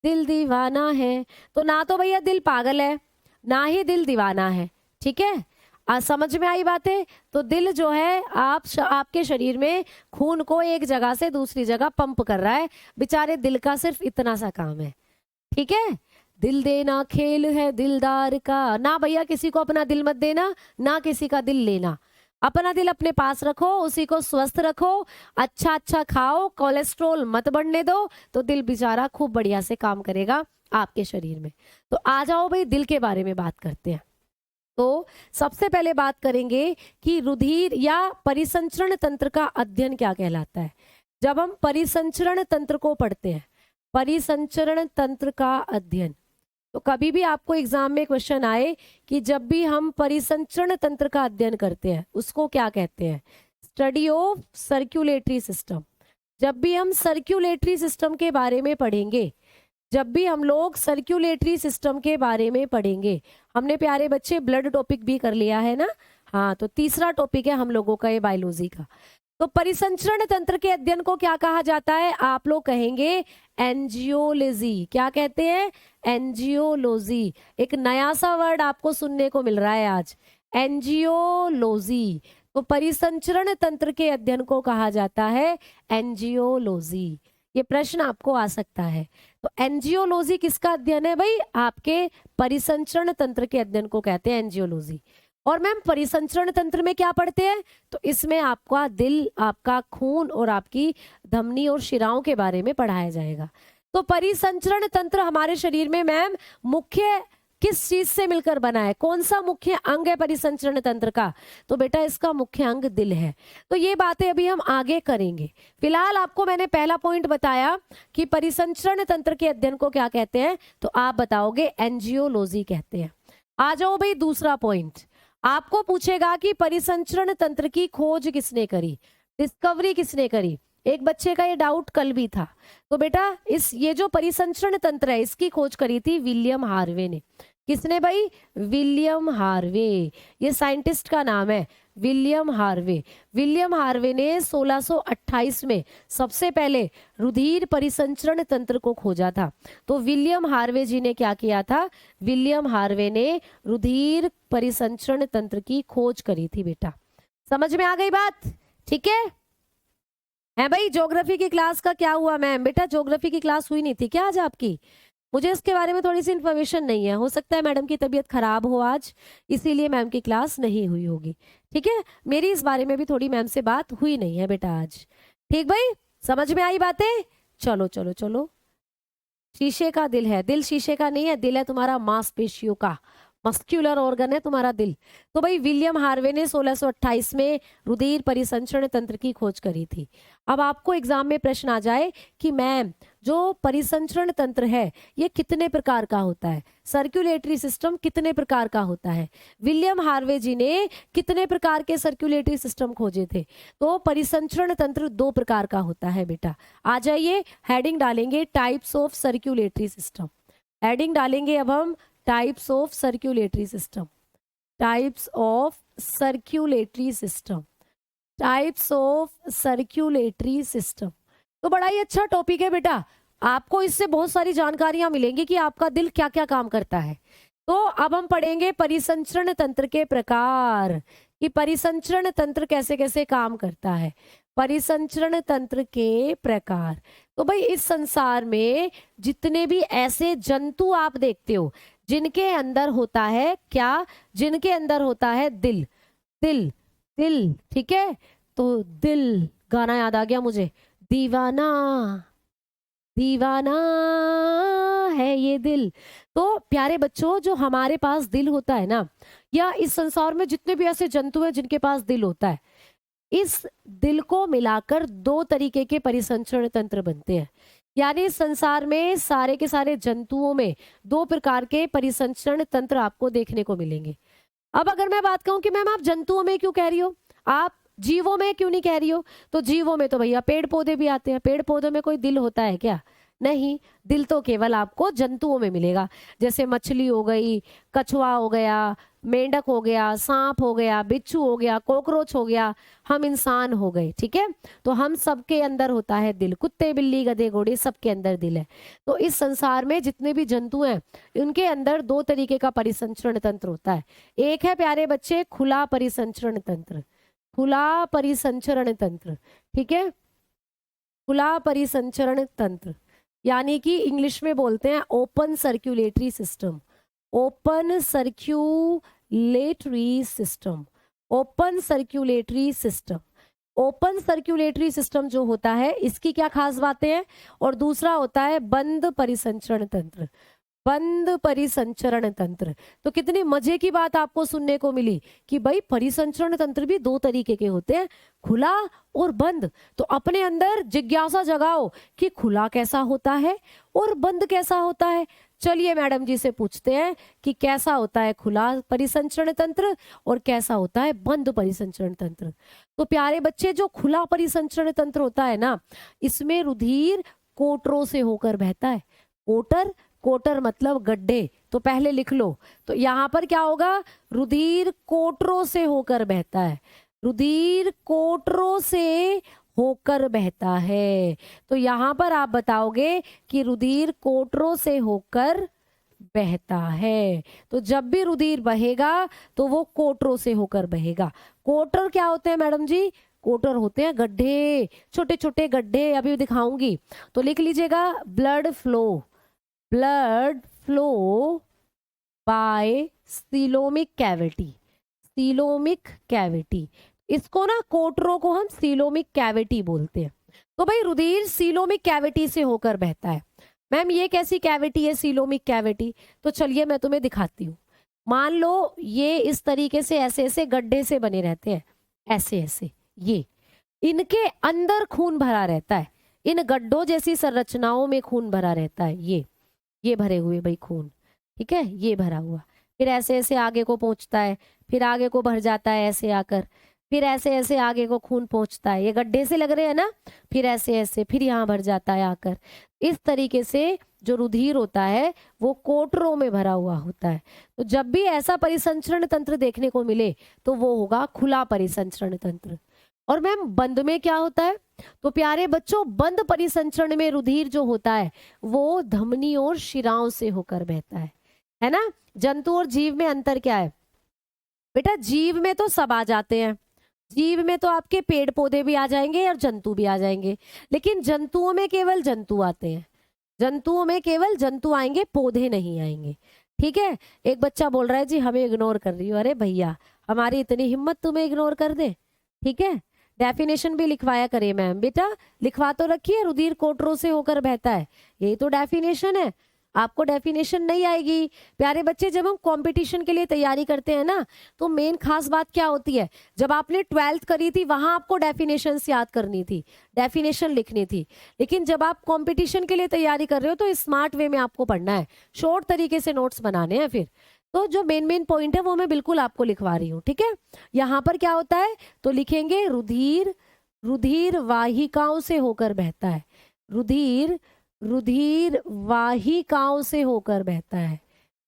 दिल दीवाना है, तो ना तो भैया दिल पागल है ना ही दिल दीवाना है। ठीक है, समझ में आई बातें। तो दिल जो है आपके शरीर में खून को एक जगह से दूसरी जगह पंप कर रहा है, बेचारे दिल का सिर्फ इतना सा काम है। ठीक है, दिल देना खेल है दिलदार का, ना भैया किसी को अपना दिल मत देना, ना किसी का दिल लेना। अपना दिल अपने पास रखो, उसी को स्वस्थ रखो, अच्छा अच्छा खाओ, कोलेस्ट्रॉल मत बढ़ने दो, तो दिल बेचारा खूब बढ़िया से काम करेगा आपके शरीर में। तो आ जाओ भाई, दिल के बारे में बात करते हैं। तो सबसे पहले बात करेंगे कि रुधिर या परिसंचरण तंत्र का अध्ययन क्या कहलाता है। जब हम परिसंचरण तंत्र को पढ़ते हैं, परिसंचरण तंत्र का अध्ययन, तो कभी भी आपको एग्जाम में क्वेश्चन आए कि जब भी हम परिसंचरण तंत्र का अध्ययन करते हैं उसको क्या कहते हैं, स्टडी ऑफ सर्कुलेटरी सिस्टम। जब भी हम सर्कुलेटरी सिस्टम के बारे में पढ़ेंगे, जब भी हम लोग सर्कुलेटरी सिस्टम के बारे में पढ़ेंगे, हमने प्यारे बच्चे ब्लड टॉपिक भी कर लिया है ना, हाँ, तो तीसरा टॉपिक है हम लोगों का ये बायोलॉजी का। तो परिसंचरण तंत्र के अध्ययन को क्या कहा जाता है, आप लोग कहेंगे एंजियोलॉजी। क्या कहते हैं, एंजियोलॉजी। एक नया सा वर्ड आपको सुनने को मिल रहा है आज, एंजियोलॉजी। तो परिसंचरण तंत्र के अध्ययन को कहा जाता है एंजियोलॉजी। ये प्रश्न आपको आ सकता है। तो एंजियोलॉजी किसका अध्ययन है भाई, आपके परिसंचरण तंत्र के अध्ययन को कहते हैं एंजियोलॉजी। और मैम परिसंचरण तंत्र में क्या पढ़ते हैं, तो इसमें आपका दिल, आपका खून और आपकी धमनी और शिराओं के बारे में पढ़ाया जाएगा। तो परिसंचरण तंत्र हमारे शरीर में मैम मुख्य किस चीज से मिलकर बना है, कौन सा मुख्य अंग है परिसंचरण तंत्र का, तो बेटा इसका मुख्य अंग दिल है। तो ये बातें अभी हम आगे करेंगे। फिलहाल आपको मैंने पहला पॉइंट बताया कि परिसंचरण तंत्र के अध्ययन को क्या कहते हैं, तो आप बताओगे एंजियोलॉजी कहते हैं। आ जाओ भाई दूसरा पॉइंट, आपको पूछेगा कि परिसंचरण तंत्र की खोज किसने करी, डिस्कवरी किसने करी। एक बच्चे का ये डाउट कल भी था। तो बेटा ये जो परिसंचरण तंत्र है इसकी खोज करी थी विलियम हार्वे ने। किसने भाई, विलियम हार्वे, ये साइंटिस्ट का नाम है विलियम हार्वे। विलियम हार्वे ने 1628 में सबसे पहले रुधिर परिसंचरण तंत्र को खोजा था। तो विलियम हार्वे जी ने क्या किया था, विलियम हार्वे ने रुधिर परिसंचरण तंत्र की खोज करी थी। बेटा समझ में आ गई बात, ठीक है भाई। ज्योग्राफी की क्लास का क्या हुआ मैम, बेटा ज्योग्राफी की क्लास हुई नहीं थी क्या आज आपकी, मुझे इसके बारे में थोड़ी सी इन्फॉर्मेशन नहीं है, हो सकता है मैडम की तबीयत खराब हो आज, इसीलिए मैम की क्लास नहीं हुई होगी, ठीक है। मेरी इस बारे में भी थोड़ी मैम से बात हुई नहीं है बेटा आज, ठीक भाई, समझ में आई बातें। चलो चलो चलो, शीशे का दिल है, दिल शीशे का नहीं है, दिल है तुम्हारा मांसपेशियों का, मस्क्यूलर ऑर्गन है तुम्हारा दिल। तो भाई विलियम हार्वे ने 1628 में रुधिर परिसंचरण तंत्र की खोज करी थी। अब आपको एग्जाम में प्रश्न आ जाए कि मैम जो परिसंचरण तंत्र है ये कितने प्रकार का होता है, सर्कुलेटरी सिस्टम कितने प्रकार का होता है, विलियम हार्वे जी ने कितने प्रकार के सर्कुलेटरी सिस्टम खोजे थे। तो परिसंचरण तंत्र 2 प्रकार का होता है बेटा। आ जाइए, हेडिंग डालेंगे types of circulatory system, heading डालेंगे अब हम types of circulatory system, types of circulatory system, types of circulatory system. तो बड़ा ही अच्छा टॉपिक है बेटा, आपको इससे बहुत सारी जानकारियां मिलेंगी कि आपका दिल क्या क्या काम करता है। तो अब हम पढ़ेंगे परिसंचरण तंत्र के प्रकार, कि परिसंचरण तंत्र कैसे कैसे काम करता है, परिसंचरण तंत्र के प्रकार। तो भाई इस संसार में जितने भी ऐसे जंतु आप देखते हो जिनके अंदर होता है क्या, जिनके अंदर होता है दिल, दिल दिल, ठीक है। तो दिल, गाना याद आ गया मुझे, दीवाना दीवाना है ये दिल। तो प्यारे बच्चों जो हमारे पास दिल होता है ना, या इस संसार में जितने भी ऐसे जंतु हैं जिनके पास दिल होता है, इस दिल को मिलाकर 2 तरीके के परिसंचरण तंत्र बनते हैं। यानी संसार में सारे के सारे जंतुओं में 2 प्रकार के परिसंचरण तंत्र आपको देखने को मिलेंगे। अब अगर मैं बात कहूं कि मैम आप जंतुओं में क्यों कह रही हो, आप जीवों में क्यों नहीं कह रही हो, तो जीवों में तो भैया पेड़ पौधे भी आते हैं, पेड़ पौधों में कोई दिल होता है क्या, नहीं, दिल तो केवल आपको जंतुओं में मिलेगा। जैसे मछली हो गई, कछुआ हो गया, मेंढक हो गया, सांप हो गया, बिच्छू हो गया, कॉकरोच हो गया, हम इंसान हो गए, ठीक है। तो हम सबके अंदर होता है दिल, कुत्ते बिल्ली गधे घोड़े सबके अंदर दिल है। तो इस संसार में जितने भी जंतु हैं उनके अंदर 2 तरीके का परिसंचरण तंत्र होता है। एक है प्यारे बच्चे खुला परिसंचरण तंत्र, खुला परिसंचरण तंत्र, ठीक है, खुला परिसंचरण तंत्र, यानी कि इंग्लिश में बोलते हैं open circulatory system, open circulatory system, open circulatory system. Open circulatory system जो होता है इसकी क्या खास बातें हैं, और दूसरा होता है बंद परिसंचरण तंत्र। बंद परिसंचरण तंत्र। तो कितनी मजे की बात आपको सुनने को मिली कि भाई परिसंचरण तंत्र भी दो तरीके के होते हैं, खुला और बंद। तो अपने अंदर जिज्ञासा जगाओ कि खुला कैसा होता है और बंद कैसा होता है। चलिए मैडम जी से पूछते हैं कि कैसा होता है खुला परिसंचरण तंत्र और कैसा होता है बंद परिसंचरण तंत्र। तो प्यारे बच्चे, जो खुला परिसंचरण तंत्र होता है ना, इसमें रुधिर कोटरों से होकर बहता है। कोटर, कोटर मतलब गड्ढे, तो पहले लिख लो। तो यहाँ पर क्या होगा, रुधिर कोटरों से होकर बहता है। रुधिर कोटरों से होकर बहता है। तो यहाँ पर आप बताओगे कि रुधिर कोटरों से होकर बहता है। तो जब भी रुधिर बहेगा तो वो कोटरों से होकर बहेगा। कोटर क्या होते हैं मैडम जी? कोटर होते हैं गड्ढे, छोटे छोटे गड्ढे, अभी दिखाऊंगी। तो लिख लीजिएगा blood flow, blood flow bye coelomic cavity. Coelomic cavity, इसको ना कोटरों को हम सीलोमिक कैविटी बोलते हैं। तो भाई रुधिर सीलोमिक कैविटी से होकर बहता है। मैम ये कैसी कैविटी है सीलोमिक कैविटी? तो चलिए मैं तुम्हें दिखाती हूँ। मान लो ये इस तरीके से ऐसे ऐसे गड्ढे से बने रहते हैं, ऐसे ऐसे, ये इनके अंदर खून भरा रहता है। इन गड्ढों जैसी संरचनाओं में खून भरा रहता है। ये भरे हुए भाई खून, ठीक है, ये भरा हुआ, फिर ऐसे ऐसे आगे को पहुंचता है, फिर आगे को भर जाता है ऐसे आकर, फिर ऐसे ऐसे आगे को खून पहुंचता है। ये गड्ढे से लग रहे हैं ना, फिर ऐसे ऐसे, फिर यहाँ भर जाता है आकर। इस तरीके से जो रुधिर होता है वो कोटरों में भरा हुआ होता है। तो जब भी ऐसा परिसंचरण तंत्र देखने को मिले तो वो होगा खुला परिसंचरण तंत्र। और मैम बंद में क्या होता है? तो प्यारे बच्चों, बंद परिसंचरण में रुधिर जो होता है वो धमनी और शिराओं से होकर बहता है ना। जंतु और जीव में अंतर क्या है बेटा? जीव में तो सब आ जाते हैं, जीव में तो आपके पेड़ पौधे भी आ जाएंगे और जंतु भी आ जाएंगे, लेकिन जंतुओं में केवल जंतु आते हैं। जंतुओं में केवल जंतु आएंगे, पौधे नहीं आएंगे, ठीक है। एक बच्चा बोल रहा है जी हमें इग्नोर कर रही हो। अरे भैया, हमारी इतनी हिम्मत तुम्हें इग्नोर कर दे? ठीक है, डेफिनेशन भी लिखवाया करिए मैम। बेटा लिखवा तो रखिए, रुधिर कोटरों से होकर बहता है, यही तो डेफिनेशन है। आपको डेफिनेशन नहीं आएगी? प्यारे बच्चे, जब हम कंपटीशन के लिए तैयारी करते हैं ना, तो मेन खास बात क्या होती है, जब आपने 12th करी थी वहां आपको डेफिनेशन याद करनी थी, डेफिनेशन लिखनी थी। लेकिन जब आप कंपटीशन के लिए तैयारी कर रहे हो तो स्मार्ट वे में आपको पढ़ना है, शॉर्ट तरीके से नोट्स बनाने हैं। फिर तो जो मेन पॉइंट है वो मैं बिल्कुल आपको लिखवा रही हूँ, ठीक है। यहाँ पर क्या होता है, तो लिखेंगे रुधिर, रुधिर वाहिकाओं से होकर बहता है। रुधिर, रुधिर वाहिकाओं से होकर बहता है।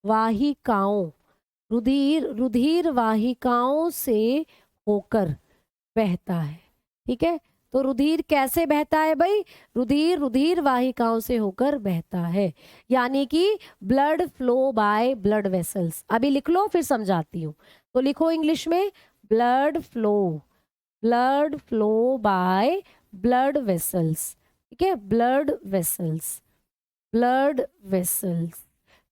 वाहिकाओं, रुधिर, रुधिर वाहिकाओं से होकर बहता है, ठीक है। तो रुधिर कैसे बहता है भाई? रुधिर, रुधिर वाहिकाओं से होकर बहता है, यानी कि blood flow by blood vessels. अभी लिख लो फिर समझाती हूँ। तो लिखो इंग्लिश में blood flow, blood flow by blood vessels, ठीक है, ब्लड वेसल्स, ब्लड वेसल्स।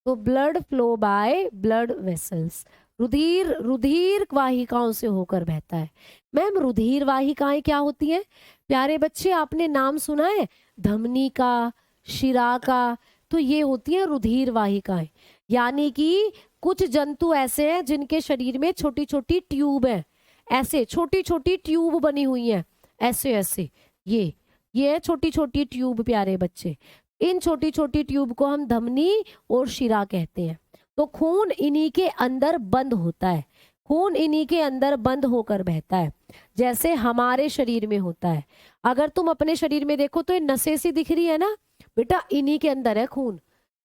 तो blood flow by blood vessels, रुधिर, रुधिर वाहिकाओं से होकर बहता है। मैम रुधिर वाहिकाएं क्या होती हैं? प्यारे बच्चे, आपने नाम सुना है धमनी का, शिरा का, तो ये होती है रुधिर वाहिकाएं। यानी कि कुछ जंतु ऐसे हैं जिनके शरीर में छोटी छोटी ट्यूब है, ऐसे छोटी छोटी ट्यूब बनी हुई है, ऐसे ऐसे, ये है छोटी छोटी ट्यूब प्यारे बच्चे। इन छोटी छोटी ट्यूब को हम धमनी और शिरा कहते हैं। तो खून इन्हीं के अंदर बंद होता है, खून इन्हीं के अंदर बंद होकर बहता है, जैसे हमारे शरीर में होता है। अगर तुम अपने शरीर में देखो तो ये नसें सी दिख रही है ना बेटा, इन्हीं के अंदर है खून,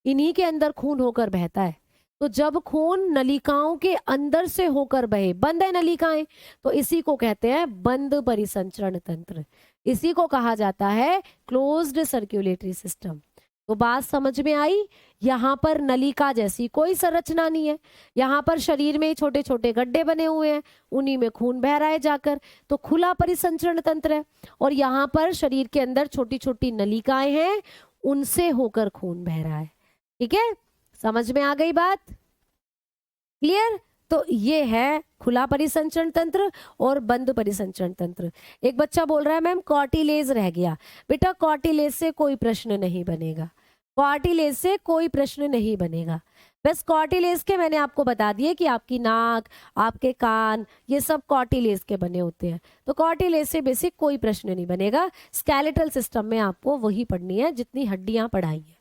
इन्हीं के अंदर खून होकर बहता है। तो जब खून नलिकाओं के अंदर से होकर बहे, बंद है नलिकाएं, तो इसी को कहते हैं बंद परिसंचरण तंत्र, इसी को कहा जाता है क्लोज्ड सर्कुलेटरी सिस्टम। तो बात समझ में आई? यहाँ पर नलिका जैसी कोई संरचना नहीं है, यहाँ पर शरीर में छोटे छोटे गड्ढे बने हुए हैं, उन्हीं में खून बह रहा है जाकर, तो खुला परिसंचरण तंत्र है। और यहाँ पर शरीर के अंदर छोटी छोटी नलिकाएं हैं, उनसे होकर खून बह रहा है, ठीक है। समझ में आ गई बात? क्लियर? तो ये है खुला परिसंचरण तंत्र और बंद परिसंचरण तंत्र। एक बच्चा बोल रहा है मैम कार्टिलेज रह गया। बेटा कार्टिलेज से कोई प्रश्न नहीं बनेगा, कार्टिलेज से कोई प्रश्न नहीं बनेगा। बस कार्टिलेज के मैंने आपको बता दिए कि आपकी नाक, आपके कान, ये सब कार्टिलेज के बने होते हैं। तो कार्टिलेज से बेसिक कोई प्रश्न नहीं बनेगा। स्केलेटल सिस्टम में आपको वही पढ़नी है जितनी हड्डियां पढ़ाई है।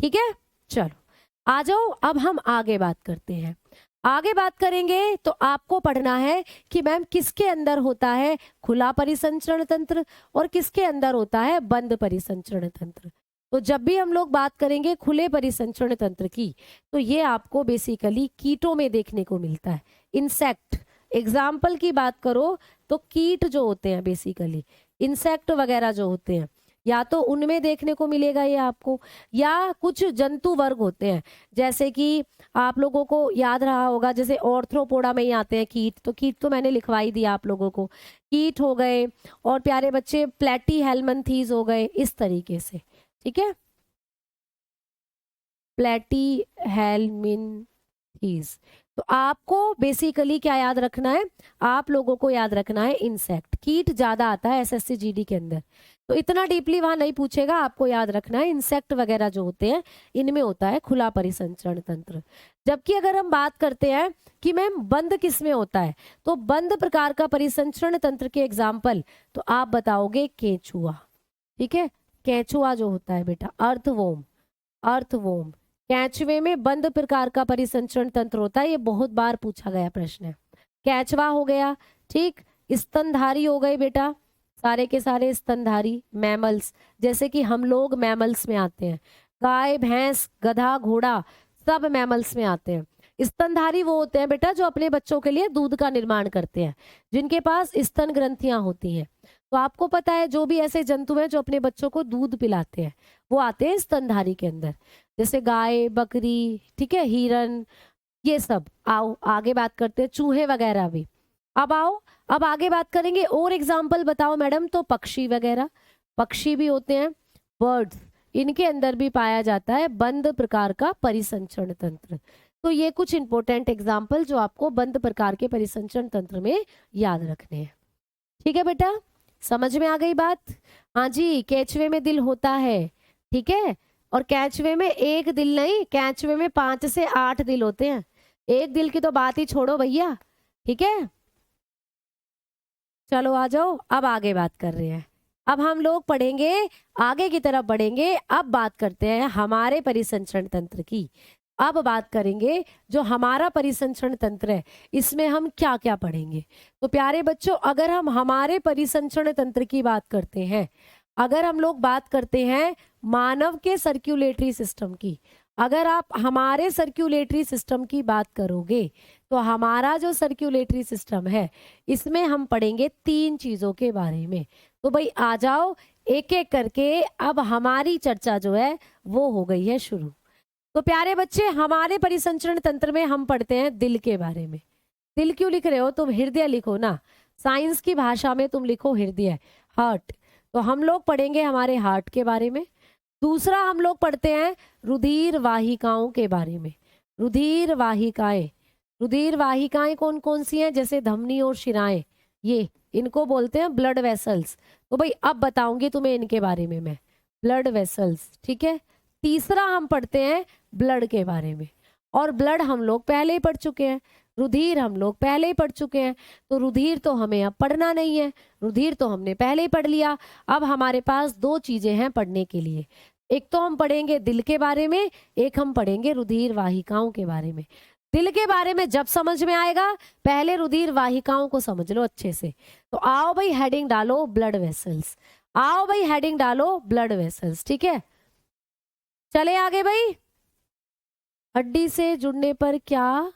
ठीक है, चलो आ जाओ, अब हम आगे बात करते हैं। आगे बात करेंगे तो आपको पढ़ना है कि मैम किसके अंदर होता है खुला परिसंचरण तंत्र और किसके अंदर होता है बंद परिसंचरण तंत्र। तो जब भी हम लोग बात करेंगे खुले परिसंचरण तंत्र की, तो ये आपको बेसिकली कीटों में देखने को मिलता है। इंसेक्ट एग्जाम्पल की बात करो तो कीट जो होते हैं बेसिकली इंसेक्ट वगैरह जो होते हैं, या तो उनमें देखने को मिलेगा ये आपको, या कुछ जंतु वर्ग होते हैं जैसे कि आप लोगों को याद रहा होगा जैसे ऑर्थ्रोपोडा में ही आते हैं कीट। तो कीट तो मैंने लिखवाई दिया आप लोगों को, कीट हो गए और प्यारे बच्चे प्लेटी हेलमिन्थीज हो गए, इस तरीके से। ठीक है, प्लेटी हेलमिन्थीज। तो आपको बेसिकली क्या याद रखना है, आप लोगों को याद रखना है इंसेक्ट। कीट ज्यादा आता है एसएससी जीडी के अंदर, तो इतना डीपली वहां नहीं पूछेगा, आपको याद रखना है इंसेक्ट वगैरह जो होते हैं इनमें होता है खुला परिसंचरण तंत्र। जबकि अगर हम बात करते हैं कि मैम बंद किस में होता है, तो बंद प्रकार का परिसंचरण तंत्र के एग्जाम्पल तो आप बताओगे केंचुआ। ठीक है, केंचुआ जो होता है बेटा, अर्थवोम, अर्थवोम केंचुए में बंद प्रकार का परिसंचरण तंत्र होता है। ये बहुत बार पूछा गया प्रश्न है। केंचुआ हो गया, ठीक। स्तनधारी हो गए बेटा, सारे के सारे स्तनधारी मैमल्स, जैसे कि हम लोग मैमल्स में आते हैं। गाय, भैंस, गधा, घोड़ा सब मैमल्स में आते हैं। स्तनधारी वो होते हैं बेटा जो अपने बच्चों के लिए दूध का निर्माण करते हैं, जिनके पास स्तन ग्रंथियां होती हैं। तो आपको पता है जो भी ऐसे जंतु हैं जो अपने बच्चों को दूध पिलाते हैं वो आते हैं स्तनधारी के अंदर, जैसे गाय, बकरी, ठीक है, हिरन, ये सब। आओ आगे बात करते हैं, चूहे वगैरह भी। अब आओ, अब आगे बात करेंगे और एग्जाम्पल बताओ मैडम, तो पक्षी वगैरह, पक्षी भी होते हैं, बर्ड्स, इनके अंदर भी पाया जाता है बंद प्रकार का परिसंचरण तंत्र। तो ये कुछ इंपॉर्टेंट एग्जाम्पल जो आपको बंद प्रकार के परिसंचरण तंत्र में याद रखने हैं। ठीक है बेटा, समझ में आ गई बात? हाँ जी, केंचुए में दिल होता है, ठीक है, और केंचुए में एक दिल नहीं, केंचुए में 5 से 8 दिल होते हैं। एक दिल की तो बात ही छोड़ो भैया। ठीक है, चलो आ जाओ, अब आगे बात कर रहे हैं। अब हम लोग पढ़ेंगे, आगे की तरफ बढ़ेंगे। अब बात करते हैं हमारे परिसंचरण तंत्र की। अब बात करेंगे जो हमारा परिसंचरण तंत्र है इसमें हम क्या क्या पढ़ेंगे। तो प्यारे बच्चों, अगर हम हमारे परिसंचरण तंत्र की बात करते हैं, अगर हम लोग बात करते हैं मानव के सर्कुलेटरी सिस्टम की, अगर आप हमारे सर्कुलेटरी सिस्टम की बात करोगे तो हमारा जो सर्कुलेटरी सिस्टम है इसमें हम पढ़ेंगे 3 चीजों के बारे में। तो भाई आ जाओ, एक एक करके अब हमारी चर्चा जो है वो हो गई है शुरू। तो प्यारे बच्चे, हमारे परिसंचरण तंत्र में हम पढ़ते हैं दिल के बारे में। दिल क्यों लिख रहे हो तुम? हृदय लिखो ना, साइंस की भाषा में तुम लिखो हृदय, हार्ट। तो हम लोग पढ़ेंगे हमारे हार्ट के बारे में। दूसरा हम लोग पढ़ते हैं रुधिर वाहिकाओं के बारे में। रुधिर वाहिकाएं, रुधिर वाहिकाएं कौन कौन सी हैं? जैसे धमनी और शिराएं, ये इनको बोलते हैं ब्लड वेसल्स। तो भाई अब बताऊंगी तुम्हें इनके बारे में मैं, ब्लड वेसल्स। ठीक है, तीसरा हम पढ़ते हैं ब्लड के बारे में, और ब्लड हम लोग पहले ही पढ़ चुके हैं, रुधिर हम लोग पहले ही पढ़ चुके हैं। तो रुधिर तो हमें अब पढ़ना नहीं है, रुधिर तो हमने पहले ही पढ़ लिया। अब हमारे पास 2 चीजें हैं पढ़ने के लिए, एक तो हम पढ़ेंगे दिल के बारे में, एक हम पढ़ेंगे रुधिर वाहिकाओं के बारे में। दिल के बारे में जब समझ में आएगा, पहले रुधिर वाहिकाओं को समझ लो अच्छे से। तो आओ भाई हेडिंग डालो ब्लड वेसल्स, आओ भाई हेडिंग डालो ब्लड वेसल्स। ठीक है, चले आगे भाई। हड्डी से जुड़ने पर क्या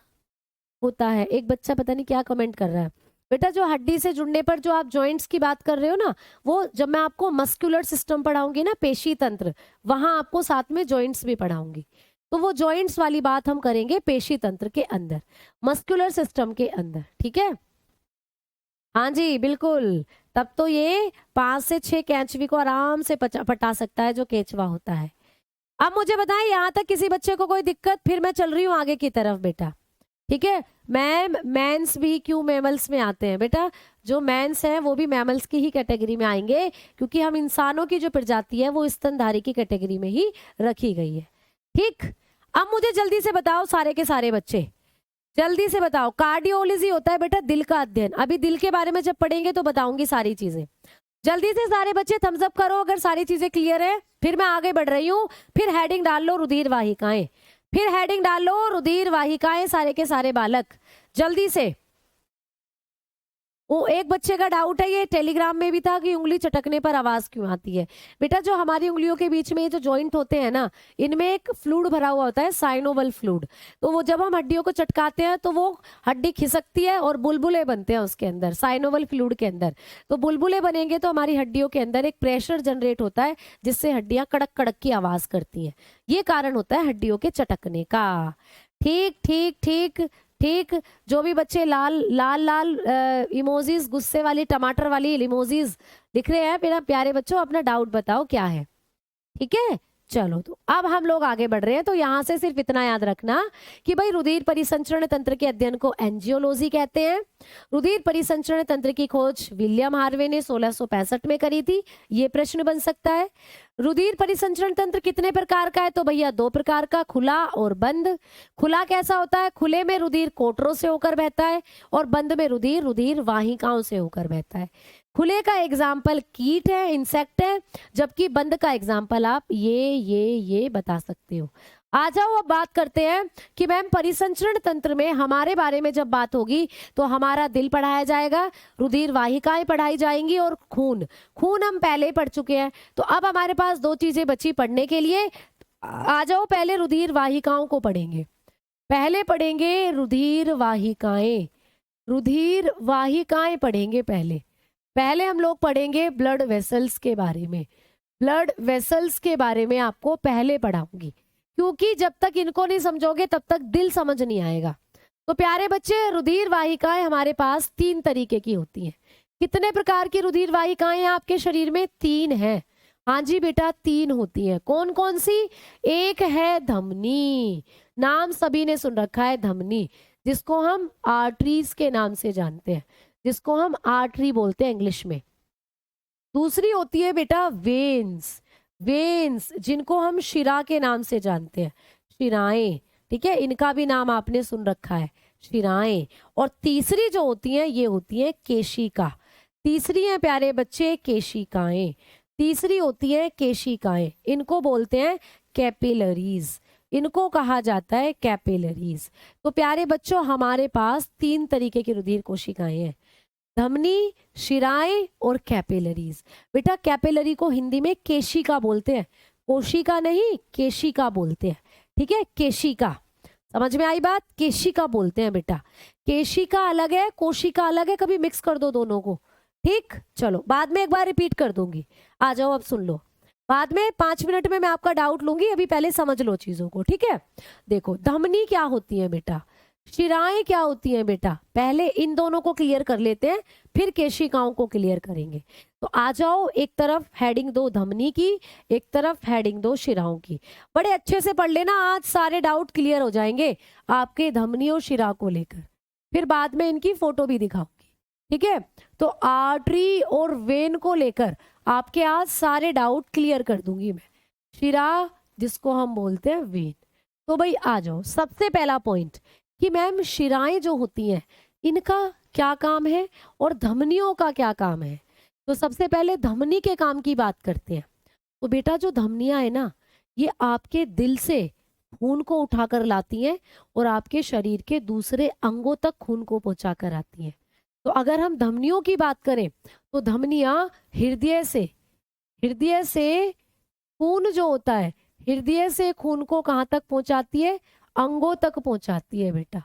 होता है? एक बच्चा पता नहीं क्या कमेंट कर रहा है। बेटा जो हड्डी से जुड़ने पर जो आप जॉइंट्स की बात कर रहे हो ना, वो जब मैं आपको मस्कुलर सिस्टम पढ़ाऊंगी ना, पेशी तंत्र, वहां आपको साथ में जॉइंट्स भी पढ़ाऊंगी। तो वो जॉइंट्स वाली बात हम करेंगे पेशी तंत्र के अंदर, मस्कुलर सिस्टम के अंदर। ठीक है, हाँ जी बिल्कुल। तब तो ये 5 से 6 केंचुए को आराम से पटा सकता है जो केंचुआ होता है। अब मुझे बताएं, यहाँ तक किसी बच्चे को कोई दिक्कत? फिर मैं चल रही हूँ आगे की तरफ बेटा। ठीक है। मैंस भी क्यों मैमल्स में आते हैं बेटा? जो मैंस हैं वो भी मैमल्स की ही कैटेगरी में आएंगे, क्योंकि हम इंसानों की जो प्रजाति है वो स्तनधारी की कैटेगरी में ही रखी गई है। ठीक, अब मुझे जल्दी से बताओ सारे के सारे बच्चे, जल्दी से बताओ, कार्डियोलॉजी होता है बेटा दिल का अध्ययन। अभी दिल के बारे में जब पढ़ेंगे तो बताऊंगी सारी चीजें। जल्दी से सारे बच्चे थम्स अप करो अगर सारी चीजें क्लियर है, फिर मैं आगे बढ़ रही हूँ। फिर हेडिंग डाल लो रुधिर वाहिकाएं, फिर हेडिंग डाल लो रुधिर वाहिकाएं सारे के सारे बालक, जल्दी से। वो एक बच्चे का डाउट है, ये टेलीग्राम में भी था कि उंगली चटकने पर आवाज क्यों आती है। बेटा जो हमारी उंगलियों के बीच में जो जॉइंट होते हैं ना, इनमें एक फ्लूइड भरा हुआ होता है, साइनोवल फ्लूइड। तो वो जब हम हड्डियों को चटकाते हैं तो वो हड्डी खिसकती है और बुलबुले बनते हैं उसके अंदर, साइनोवल फ्लूइड के अंदर। तो बुलबुले बनेंगे तो हमारी हड्डियों के अंदर एक प्रेशर जनरेट होता है, जिससे हड्डियां कड़क कड़क की आवाज करती हैं। ये कारण होता है हड्डियों के चटकने का। ठीक ठीक ठीक ठीक। जो भी बच्चे लाल लाल लाल इमोजीज, गुस्से वाली टमाटर वाली इमोजीज लिख रहे हैं, मेरा प्यारे बच्चों अपना डाउट बताओ क्या है। ठीक है, चलो तो अब हम लोग आगे बढ़ रहे हैं। तो यहां से सिर्फ इतना याद रखना कि भाई रुधिर परिसंचरण तंत्र के अध्ययन को एंजियोलॉजी कहते हैं। रुधिर परिसंचरण तंत्र की खोज विलियम हार्वे ने 1665 में करी थी। ये प्रश्न बन सकता है। रुधिर परिसंचरण तंत्र कितने प्रकार का है? तो भैया 2 प्रकार का, खुला और बंद। खुला कैसा होता है? खुले में रुधिर कोटरों से होकर बहता है और बंद में रुधिर रुधिर वाहिकाओं से होकर बहता है। खुले का एग्जाम्पल कीट है, इंसेक्ट है, जबकि बंद का एग्जाम्पल आप ये बता सकते हो। आ जाओ अब बात करते हैं कि मैम परिसंचरण तंत्र में हमारे बारे में जब बात होगी तो हमारा दिल पढ़ाया जाएगा, रुधिर वाहिकाएं पढ़ाई जाएंगी और खून। खून हम पहले ही पढ़ चुके हैं, तो अब हमारे पास 2 चीजें बची पढ़ने के लिए। आ जाओ पहले रुधिर वाहिकाओं को पढ़ेंगे। पहले पढ़ेंगे रुधिर वाहिकाएं, रुधिर वाहिकाएं पढ़ेंगे पहले। पहले हम लोग पढ़ेंगे ब्लड वेसल्स के बारे में। ब्लड वेसल्स के बारे में आपको पहले पढ़ाऊंगी, क्योंकि जब तक इनको नहीं समझोगे तब तक दिल समझ नहीं आएगा। तो प्यारे बच्चे रुधिर वाहिकाएं हमारे पास 3 तरीके की होती हैं। कितने प्रकार की रुधिर वाहिकाएं आपके शरीर में? 3 है। हाँ जी बेटा 3 होती हैं। कौन कौन सी? एक है धमनी, नाम सभी ने सुन रखा है, धमनी, जिसको हम आर्टरीज के नाम से जानते हैं, जिसको हम आर्टरी बोलते हैं इंग्लिश में। दूसरी होती है बेटा वेन्स, वेन्स जिनको हम शिरा के नाम से जानते हैं, शिराएं। ठीक है, इनका भी नाम आपने सुन रखा है, शिराएं। और तीसरी जो होती हैं ये होती है केशिका। तीसरी है प्यारे बच्चे केशिकाएं, तीसरी होती है केशिकाएं। इनको बोलते हैं कैपिलरीज, इनको कहा जाता है कैपिलरीज। तो प्यारे बच्चों हमारे पास 3 तरीके की रुधिर कोशिकाएं हैं, धमनी, शिराएं और कैपिलरीज। बेटा कैपिलरी को हिंदी में केशिका बोलते हैं, कोशिका नहीं केशिका बोलते हैं। ठीक है, केशिका, समझ में आई बात? केशिका बोलते हैं बेटा। केशिका अलग है, कोशिका अलग है, कभी मिक्स कर दो दोनों को। ठीक, चलो बाद में एक बार रिपीट कर दूंगी, आ जाओ अब सुन लो। बाद में 5 मिनट में मैं आपका डाउट लूंगी, अभी पहले समझ लो चीजों को। ठीक है, देखो धमनी क्या होती है बेटा, शिराएं क्या होती हैं बेटा, पहले इन दोनों को क्लियर कर लेते हैं, फिर केशिकाओं को क्लियर करेंगे। तो आ जाओ, एक तरफ हेडिंग दो धमनी की, एक तरफ हेडिंग दो शिराओं की। बड़े अच्छे से पढ़ लेना, आज सारे डाउट क्लियर हो जाएंगे आपके धमनी और शिरा को लेकर, फिर बाद में इनकी फोटो भी दिखाऊंगी। ठीक है, तो आर्टरी और वेन को लेकर आपके आज सारे डाउट क्लियर कर दूंगी मैं, शिरा जिसको हम बोलते हैं वेन। तो भाई आ जाओ, सबसे पहला पॉइंट कि मैम शिराएं जो होती हैं इनका क्या काम है और धमनियों का क्या काम है। तो सबसे पहले धमनी के काम की बात करते हैं। तो बेटा जो धमनियां है ना, ये आपके दिल से खून को उठाकर लाती हैं और आपके शरीर के दूसरे अंगों तक खून को पहुंचा कर आती हैं। तो अगर हम धमनियों की बात करें तो धमनियां हृदय से खून जो होता है, हृदय से खून को कहाँ तक पहुंचाती है? अंगों तक पहुंचाती है बेटा,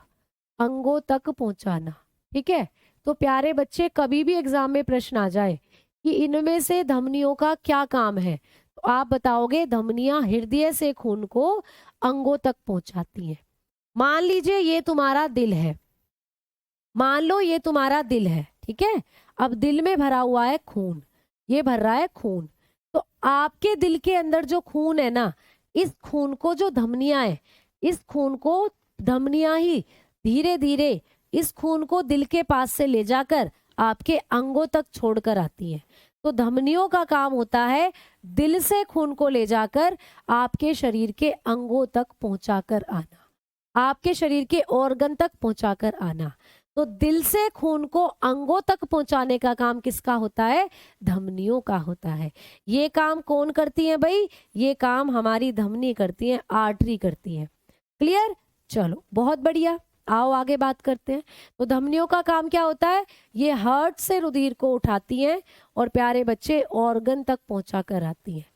अंगों तक पहुंचाना। ठीक है, तो प्यारे बच्चे कभी भी एग्जाम में प्रश्न आ जाए कि इनमें से धमनियों का क्या काम है, तो आप बताओगे धमनियां हृदय से खून को अंगों तक पहुंचाती हैं। मान लीजिए ये तुम्हारा दिल है, मान लो ये तुम्हारा दिल है। ठीक है, अब दिल में भरा हुआ है खून, ये भर रहा है खून। तो आपके दिल के अंदर जो खून है ना, इस खून को जो धमनियां है, इस खून को धमनियां ही धीरे धीरे इस खून को दिल के पास से ले जाकर आपके अंगों तक छोड़कर आती हैं। तो धमनियों का काम होता है दिल से खून को ले जाकर आपके शरीर के अंगों तक पहुंचाकर आना, आपके शरीर के ऑर्गन तक पहुंचाकर आना। तो दिल से खून को अंगों तक पहुंचाने का काम किसका होता है? धमनियों का होता है। ये काम कौन करती है भाई? ये काम हमारी धमनी करती है, आर्टरी करती है। क्लियर? चलो बहुत बढ़िया, आओ आगे बात करते हैं। तो धमनियों का काम क्या होता है? ये हार्ट से रुधिर को उठाती हैं और प्यारे बच्चे ऑर्गन तक पहुंचा कर आती हैं।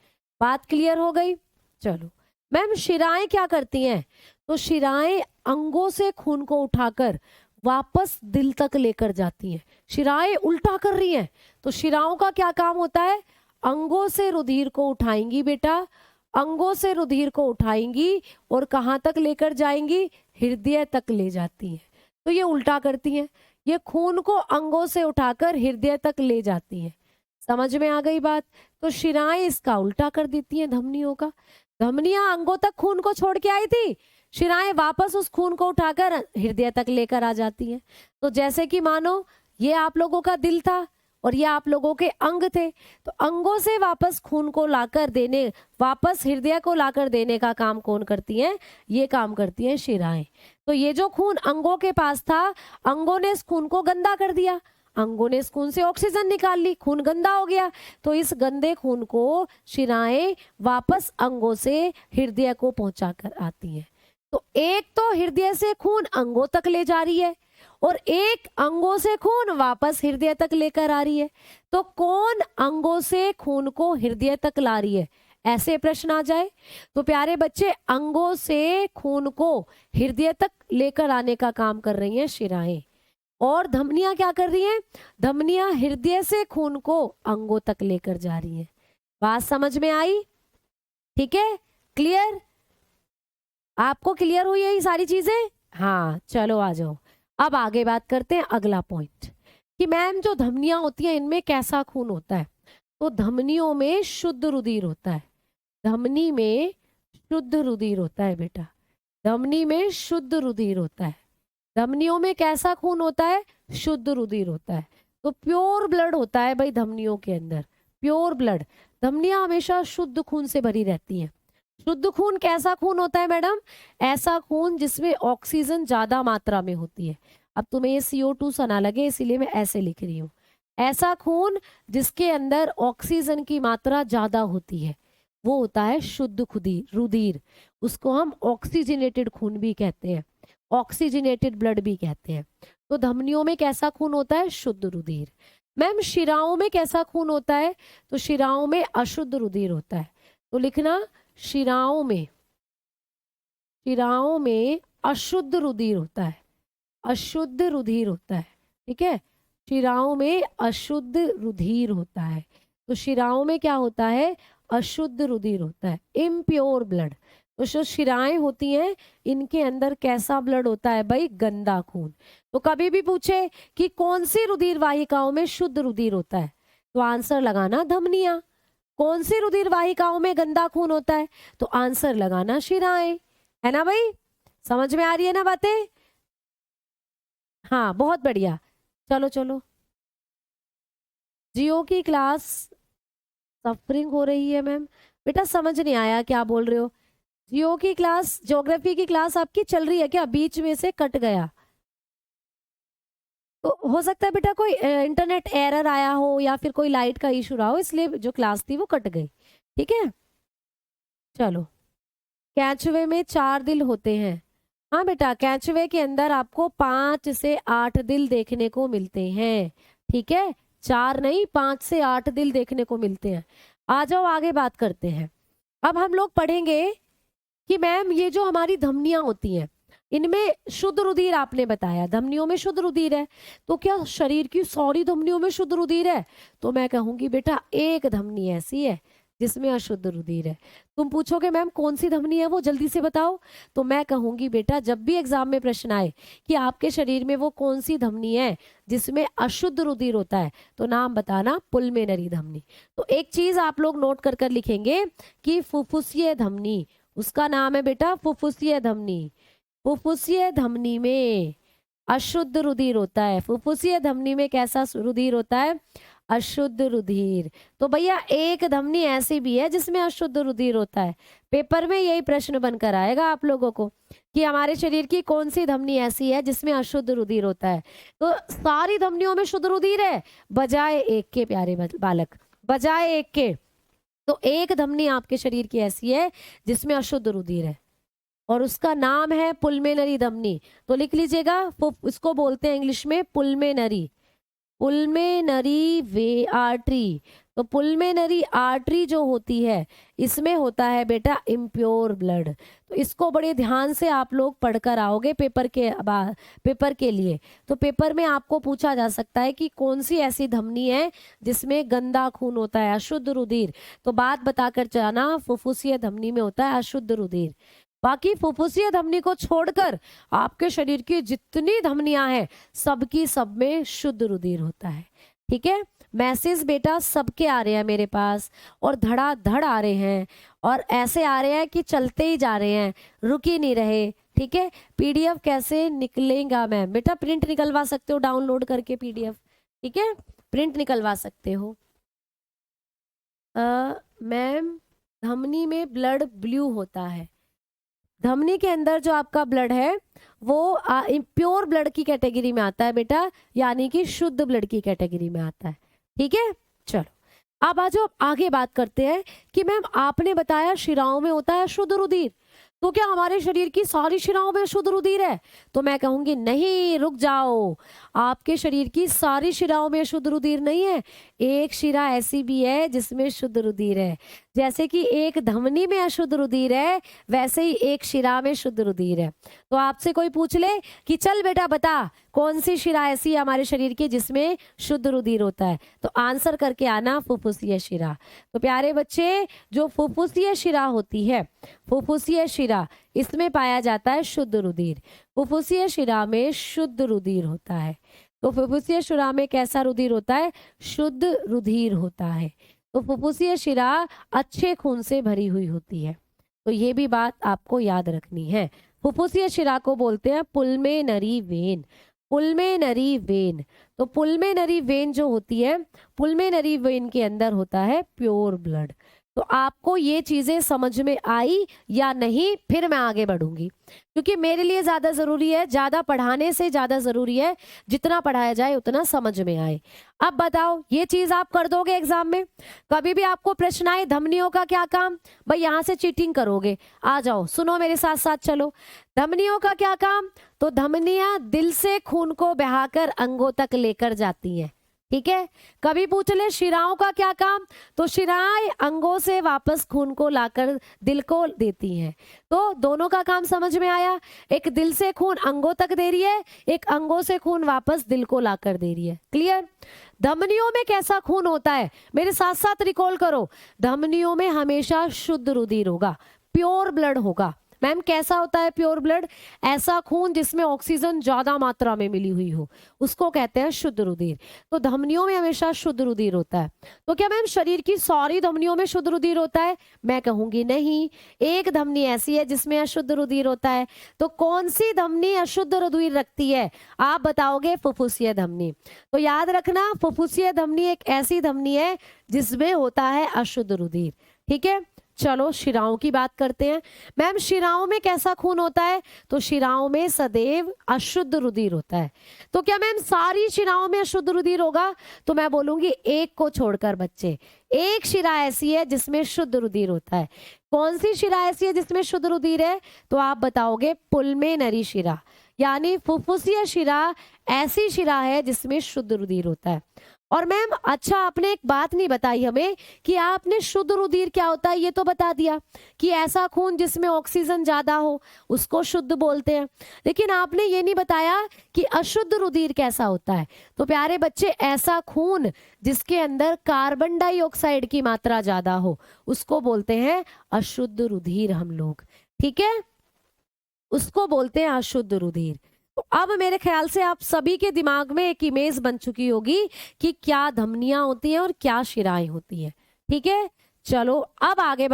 बात क्लियर हो गई? चलो मैम शिराएं क्या करती हैं? तो शिराएं अंगों से खून को उठाकर वापस दिल तक लेकर जाती हैं। शिराएं उल्टा कर रही हैं, तो शिराओं का क्या काम होता है? अंगों से रुधिर को उठाएंगी बेटा, अंगों से रुधिर को उठाएंगी और कहाँ तक लेकर जाएंगी? हृदय तक ले जाती हैं। तो ये उल्टा करती हैं, ये खून को अंगों से उठाकर हृदय तक ले जाती हैं। समझ में आ गई बात? तो शिराएं इसका उल्टा कर देती हैं धमनियों का। धमनियां अंगों तक खून को छोड़ के आई थी, शिराएं वापस उस खून को उठाकर हृदय तक लेकर आ जाती हैं। तो जैसे कि मानो ये आप लोगों का दिल था और ये आप लोगों के अंग थे, तो अंगों से वापस खून को लाकर देने, वापस हृदय को लाकर देने का काम कौन करती हैं? ये काम करती हैं शिराएं। तो ये जो खून अंगों के पास था, अंगों ने इस खून को गंदा कर दिया, अंगों ने इस खून से ऑक्सीजन निकाल ली, खून गंदा हो गया। तो इस गंदे खून को शिराएं वापस अंगों से हृदय को पहुंचा कर आती हैं। तो एक तो हृदय से खून अंगों तक ले जा रही है और एक अंगों से खून वापस हृदय तक लेकर आ रही है। तो कौन अंगों से खून को हृदय तक ला रही है? ऐसे प्रश्न आ जाए तो प्यारे बच्चे अंगों से खून को हृदय तक लेकर आने का काम कर रही हैं शिराएं। और धमनियां क्या कर रही हैं? धमनियां हृदय से खून को अंगों तक लेकर जा रही हैं। बात समझ में आई? ठीक है, क्लियर? आपको क्लियर हुई है ये सारी चीजें? हाँ चलो आ जाओ, अब आगे बात करते हैं। अगला पॉइंट कि मैम जो धमनियां होती हैं इनमें कैसा खून होता है? तो धमनियों में शुद्ध रुधिर होता है। धमनी में शुद्ध रुधिर होता है बेटा, धमनी में शुद्ध रुधिर होता है। धमनियों में कैसा खून होता है? शुद्ध रुधिर होता है। तो प्योर ब्लड होता है भाई धमनियों के अंदर, प्योर ब्लड। धमनियां हमेशा शुद्ध खून से भरी रहती हैं। शुद्ध खून कैसा खून होता है मैडम? ऐसा खून जिसमें ऑक्सीजन ज्यादा मात्रा में होती है। अब तुम्हें ये CO2 सा ना लगे इसलिए मैं ऐसे लिख रही हूँ। ऐसा खून जिसके अंदर ऑक्सीजन की मात्रा ज्यादा होती है वो होता है शुद्ध रुधिर। उसको हम ऑक्सीजनेटेड खून भी कहते हैं, ऑक्सीजनेटेड ब्लड भी कहते हैं। तो धमनियों में कैसा खून होता है? शुद्ध रुधिर। मैम शिराओं में कैसा खून होता है? तो शिराओं में अशुद्ध रुधिर होता है। तो लिखना शिराओं में अशुद्ध रुधिर होता है, अशुद्ध रुधिर होता है। ठीक है, शिराओं में अशुद्ध रुधिर होता है। तो शिराओं में क्या होता है? अशुद्ध रुधिर होता है, इम्प्योर ब्लड। तो जो शिराएं होती हैं इनके अंदर कैसा ब्लड होता है भाई? गंदा खून। तो कभी भी पूछे कि कौन सी रुधिर वाहिकाओं में शुद्ध रुधिर होता है तो आंसर लगाना धमनियां। कौन सी रुधिर वाहिकाओं में गंदा खून होता है तो आंसर लगाना शिराएं। है ना भाई? समझ में आ रही है ना बातें? हाँ बहुत बढ़िया। चलो चलो, जियो की क्लास सफरिंग हो रही है मैम। बेटा समझ नहीं आया क्या बोल रहे हो? जियो की क्लास, ज्योग्राफी की क्लास आपकी चल रही है क्या? बीच में से कट गया तो हो सकता है बेटा कोई इंटरनेट एरर आया हो या फिर कोई लाइट का इशू रहा हो, इसलिए जो क्लास थी वो कट गई। ठीक है, चलो। कैचवे में 4 दिल होते हैं। हाँ बेटा, कैचवे के अंदर आपको 5 से 8 दिल देखने को मिलते हैं। ठीक है, 4 नहीं 5 से 8 दिल देखने को मिलते हैं। आ जाओ आगे बात करते हैं। अब हम लोग पढ़ेंगे कि मैम ये जो हमारी धमनियां होती हैं इनमें शुद्ध रुधिर आपने बताया, धमनियों में शुद्ध रुधिर है। तो क्या शरीर की सारी धमनियों में शुद्ध रुधिर है? तो मैं कहूंगी बेटा एक धमनी ऐसी है जिसमें अशुद्ध रुधिर है। तुम पूछोगे मैम कौन सी धमनी है वो, जल्दी से बताओ। तो मैं कहूंगी बेटा जब भी एग्जाम में प्रश्न आए कि आपके शरीर में वो कौन सी धमनी है जिसमें अशुद्ध रुधिर होता है तो नाम बताना पुलमेनरी धमनी। तो एक चीज आप लोग नोट कर कर लिखेंगे कि फुफ्फुसीय धमनी, उसका नाम है बेटा फुफ्फुसीय धमनी। फुफ्फुसीय धमनी में अशुद्ध रुधिर होता है। फुफ्फुसीय धमनी में कैसा रुधिर होता है? अशुद्ध रुधिर। तो भैया एक धमनी ऐसी भी है जिसमें अशुद्ध रुधिर होता है। पेपर में यही प्रश्न बनकर आएगा आप लोगों को कि हमारे शरीर की कौन सी धमनी ऐसी है जिसमें अशुद्ध रुधिर होता है। तो सारी धमनियों में शुद्ध रुधिर है बजाय एक के, प्यारे बालक, बजाय एक के। तो एक धमनी आपके शरीर की ऐसी है जिसमें अशुद्ध रुधिर है और उसका नाम है पुल्मेनरी धमनी। तो लिख लीजिएगा, इसको बोलते हैं इंग्लिश में पुल्मेनरी, पुल्मेनरी वे आर्टरी। तो पुल्मेनरी आर्टरी जो होती है इसमें होता है बेटा इम्प्योर ब्लड। तो इसको बड़े ध्यान से आप लोग पढ़कर आओगे पेपर के लिए। तो पेपर में आपको पूछा जा सकता है कि कौन सी ऐसी धमनी है जिसमें गंदा खून होता है, अशुद्ध रुधिर। तो बात बताकर जाना, फुफ्फुसीय धमनी में होता है अशुद्ध रुधिर। बाकी फुफ्फुसीय धमनी को छोड़कर आपके शरीर की जितनी धमनियां हैं सबकी सब में शुद्ध रुधिर होता है। ठीक है, मैसेज बेटा सबके आ रहे हैं मेरे पास और धड़ाधड़ आ रहे हैं और ऐसे आ रहे हैं कि चलते ही जा रहे हैं, रुक ही नहीं रहे। ठीक है, पीडीएफ कैसे निकलेगा मैम? बेटा प्रिंट निकलवा सकते हो डाउनलोड करके पीडीएफ। ठीक है, प्रिंट निकलवा सकते हो। मैम धमनी में ब्लड ब्लू होता है। धमनी के अंदर जो आपका ब्लड है वो प्योर ब्लड की कैटेगरी में आता है बेटा, यानी कि शुद्ध ब्लड की कैटेगरी में आता है। ठीक है, चलो अब आज आगे बात करते हैं कि मैम आपने बताया शिराओं में होता है शुद्ध रुधिर, तो क्या हमारे शरीर की सारी शिराओं में शुद्ध रुधिर है? तो मैं कहूंगी नहीं, रुक जाओ, आपके शरीर की सारी शिराओं में शुद्ध रुधिर नहीं है। एक शिरा ऐसी भी है जिसमें शुद्ध रुधिर है। जैसे कि एक धमनी में अशुद्ध रुधिर है वैसे ही एक शिरा में शुद्ध रुधिर है। तो आपसे कोई पूछ ले कि चल बेटा बता कौन सी शिरा ऐसी है हमारे शरीर की जिसमें शुद्ध रुधिर होता है, तो आंसर करके आना फुफ्फुसीय शिरा। तो प्यारे बच्चे, जो फुफ्फुसीय शिरा होती है, फुफ्फुसीय शिरा, इसमें पाया जाता है शुद्ध रुधिर। फुफ्फुसीय शिरा में शुद्ध रुधिर होता है। तो फुफ्फुसीय शिरा में कैसा रुधिर होता है? शुद्ध रुधिर होता है। तो फुफ्फुसीय शिरा अच्छे खून से भरी हुई होती है। तो ये भी बात आपको याद रखनी है। फुफ्फुसीय शिरा को बोलते हैं पुल्मेनरी वेन। पुल्मेनरी वेन, तो पुल्मेनरी वेन जो होती है, पुल्मेनरी वेन के अंदर होता है प्योर ब्लड। तो आपको ये चीजें समझ में आई या नहीं, फिर मैं आगे बढ़ूंगी, क्योंकि मेरे लिए ज्यादा जरूरी है, ज्यादा पढ़ाने से ज्यादा जरूरी है जितना पढ़ाया जाए उतना समझ में आए। अब बताओ, ये चीज आप कर दोगे एग्जाम में? कभी भी आपको प्रश्न आए धमनियों का क्या काम, भाई यहां से चीटिंग करोगे, आ जाओ सुनो मेरे साथ साथ चलो। धमनियों का क्या काम? तो धमनियां दिल से खून को बहाकर अंगों तक लेकर जाती हैं। ठीक है, कभी पूछ ले शिराओं का क्या काम? तो शिराएं अंगों से वापस खून को लाकर दिल को देती हैं। तो दोनों का काम समझ में आया, एक दिल से खून अंगों तक दे रही है, एक अंगों से खून वापस दिल को लाकर दे रही है। क्लियर? धमनियों में कैसा खून होता है मेरे साथ साथ रिकॉल करो। धमनियों में हमेशा शुद्ध रुधिर होगा, प्योर ब्लड होगा। मैम कैसा होता है प्योर ब्लड? ऐसा खून जिसमें ऑक्सीजन ज्यादा मात्रा में मिली हुई हो, उसको कहते हैं शुद्ध रुधिर। तो धमनियों में हमेशा शुद्ध रुधिर होता है। तो क्या मैम शरीर की सारी धमनियों में शुद्ध रुधिर होता है? मैं कहूंगी नहीं, एक धमनी ऐसी है जिसमें अशुद्ध रुधिर होता है। तो कौन सी धमनी अशुद्ध रुधिर रखती है? आप बताओगे फुफ्फुसीय धमनी। तो याद रखना, फुफ्फुसीय धमनी एक ऐसी धमनी है जिसमें होता है अशुद्ध रुधिर। ठीक है, चलो शिराओं की बात करते हैं। मैम शिराओं में कैसा खून होता है? तो शिराओं में सदैव अशुद्ध रुधिर होता है। तो क्या मैम सारी शिराओं में अशुद्ध रुधिर होगा? तो मैं बोलूंगी एक को छोड़कर बच्चे, एक शिरा ऐसी है जिसमें शुद्ध रुधिर होता है। कौन सी शिरा ऐसी है जिसमें शुद्ध रुधिर है? तो आप बताओगे पुल्मेनरी शिरा, यानी फुफ्फुसीय शिरा ऐसी शिरा है जिसमें शुद्ध रुधिर होता है। और मैम अच्छा, आपने एक बात नहीं बताई हमें कि आपने शुद्ध रुधिर क्या होता है ये तो बता दिया कि ऐसा खून जिसमें ऑक्सीजन ज्यादा हो उसको शुद्ध बोलते हैं, लेकिन आपने ये नहीं बताया कि अशुद्ध रुधिर कैसा होता है। तो प्यारे बच्चे, ऐसा खून जिसके अंदर कार्बन डाइऑक्साइड की मात्रा ज्यादा हो उसको बोलते हैं अशुद्ध रुधिर हम लोग। ठीक है, उसको बोलते हैं अशुद्ध रुधिर। तो अब मेरे ख्याल से आप सभी के दिमाग में एक इमेज बन चुकी होगी कि क्या धमनियां होती हैं और क्या शिराएं होती हैं। ठीक है, चलो अब आगे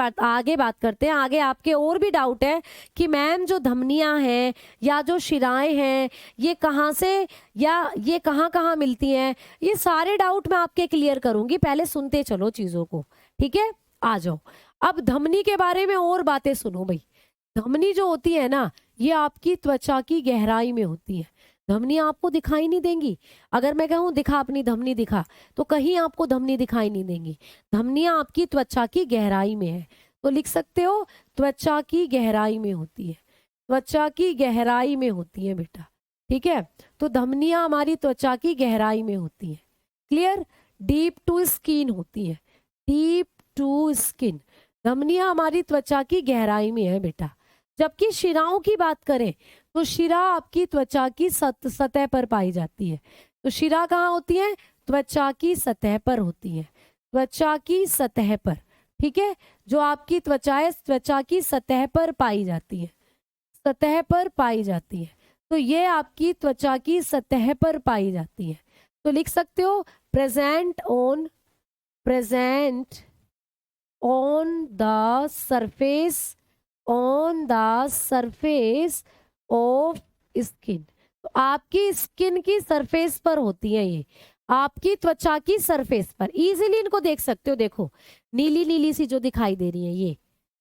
बात करते हैं। आगे आपके और भी डाउट है कि मैम जो धमनियां हैं या जो शिराएं हैं ये कहाँ से या ये कहाँ कहाँ मिलती हैं, ये सारे डाउट मैं आपके क्लियर करूंगी। पहले सुनते चलो चीजों को, ठीक है। आ जाओ, अब धमनी के बारे में और बातें सुनो भाई। धमनी जो होती है ना, ये आपकी त्वचा की गहराई में होती है। धमनियां आपको दिखाई नहीं देंगी। अगर मैं कहूँ दिखा अपनी धमनी दिखा, तो कहीं आपको धमनी दिखाई नहीं देंगी। धमनियां आपकी त्वचा की गहराई में है। तो लिख सकते हो त्वचा की गहराई में होती है, त्वचा की गहराई में होती है बेटा, ठीक है। तो धमनियां हमारी त्वचा की गहराई में होती है। क्लियर? डीप टू स्किन होती है, डीप टू स्किन। धमनियां हमारी त्वचा की गहराई में है बेटा। जबकि शिराओं की बात करें तो शिरा आपकी त्वचा की सतह पर पाई जाती है। तो शिरा कहाँ होती है? त्वचा की सतह पर होती है, त्वचा की सतह पर, ठीक है। जो आपकी त्वचा है त्वचा की सतह पर पाई जाती है, सतह पर पाई जाती है। तो ये आपकी त्वचा की सतह पर पाई जाती है। तो लिख सकते हो present on the surface of skin. तो आपकी स्किन की सरफेस पर होती है, ये आपकी त्वचा की सरफेस पर। इजीली इनको देख सकते हो, देखो नीली नीली सी जो दिखाई दे रही है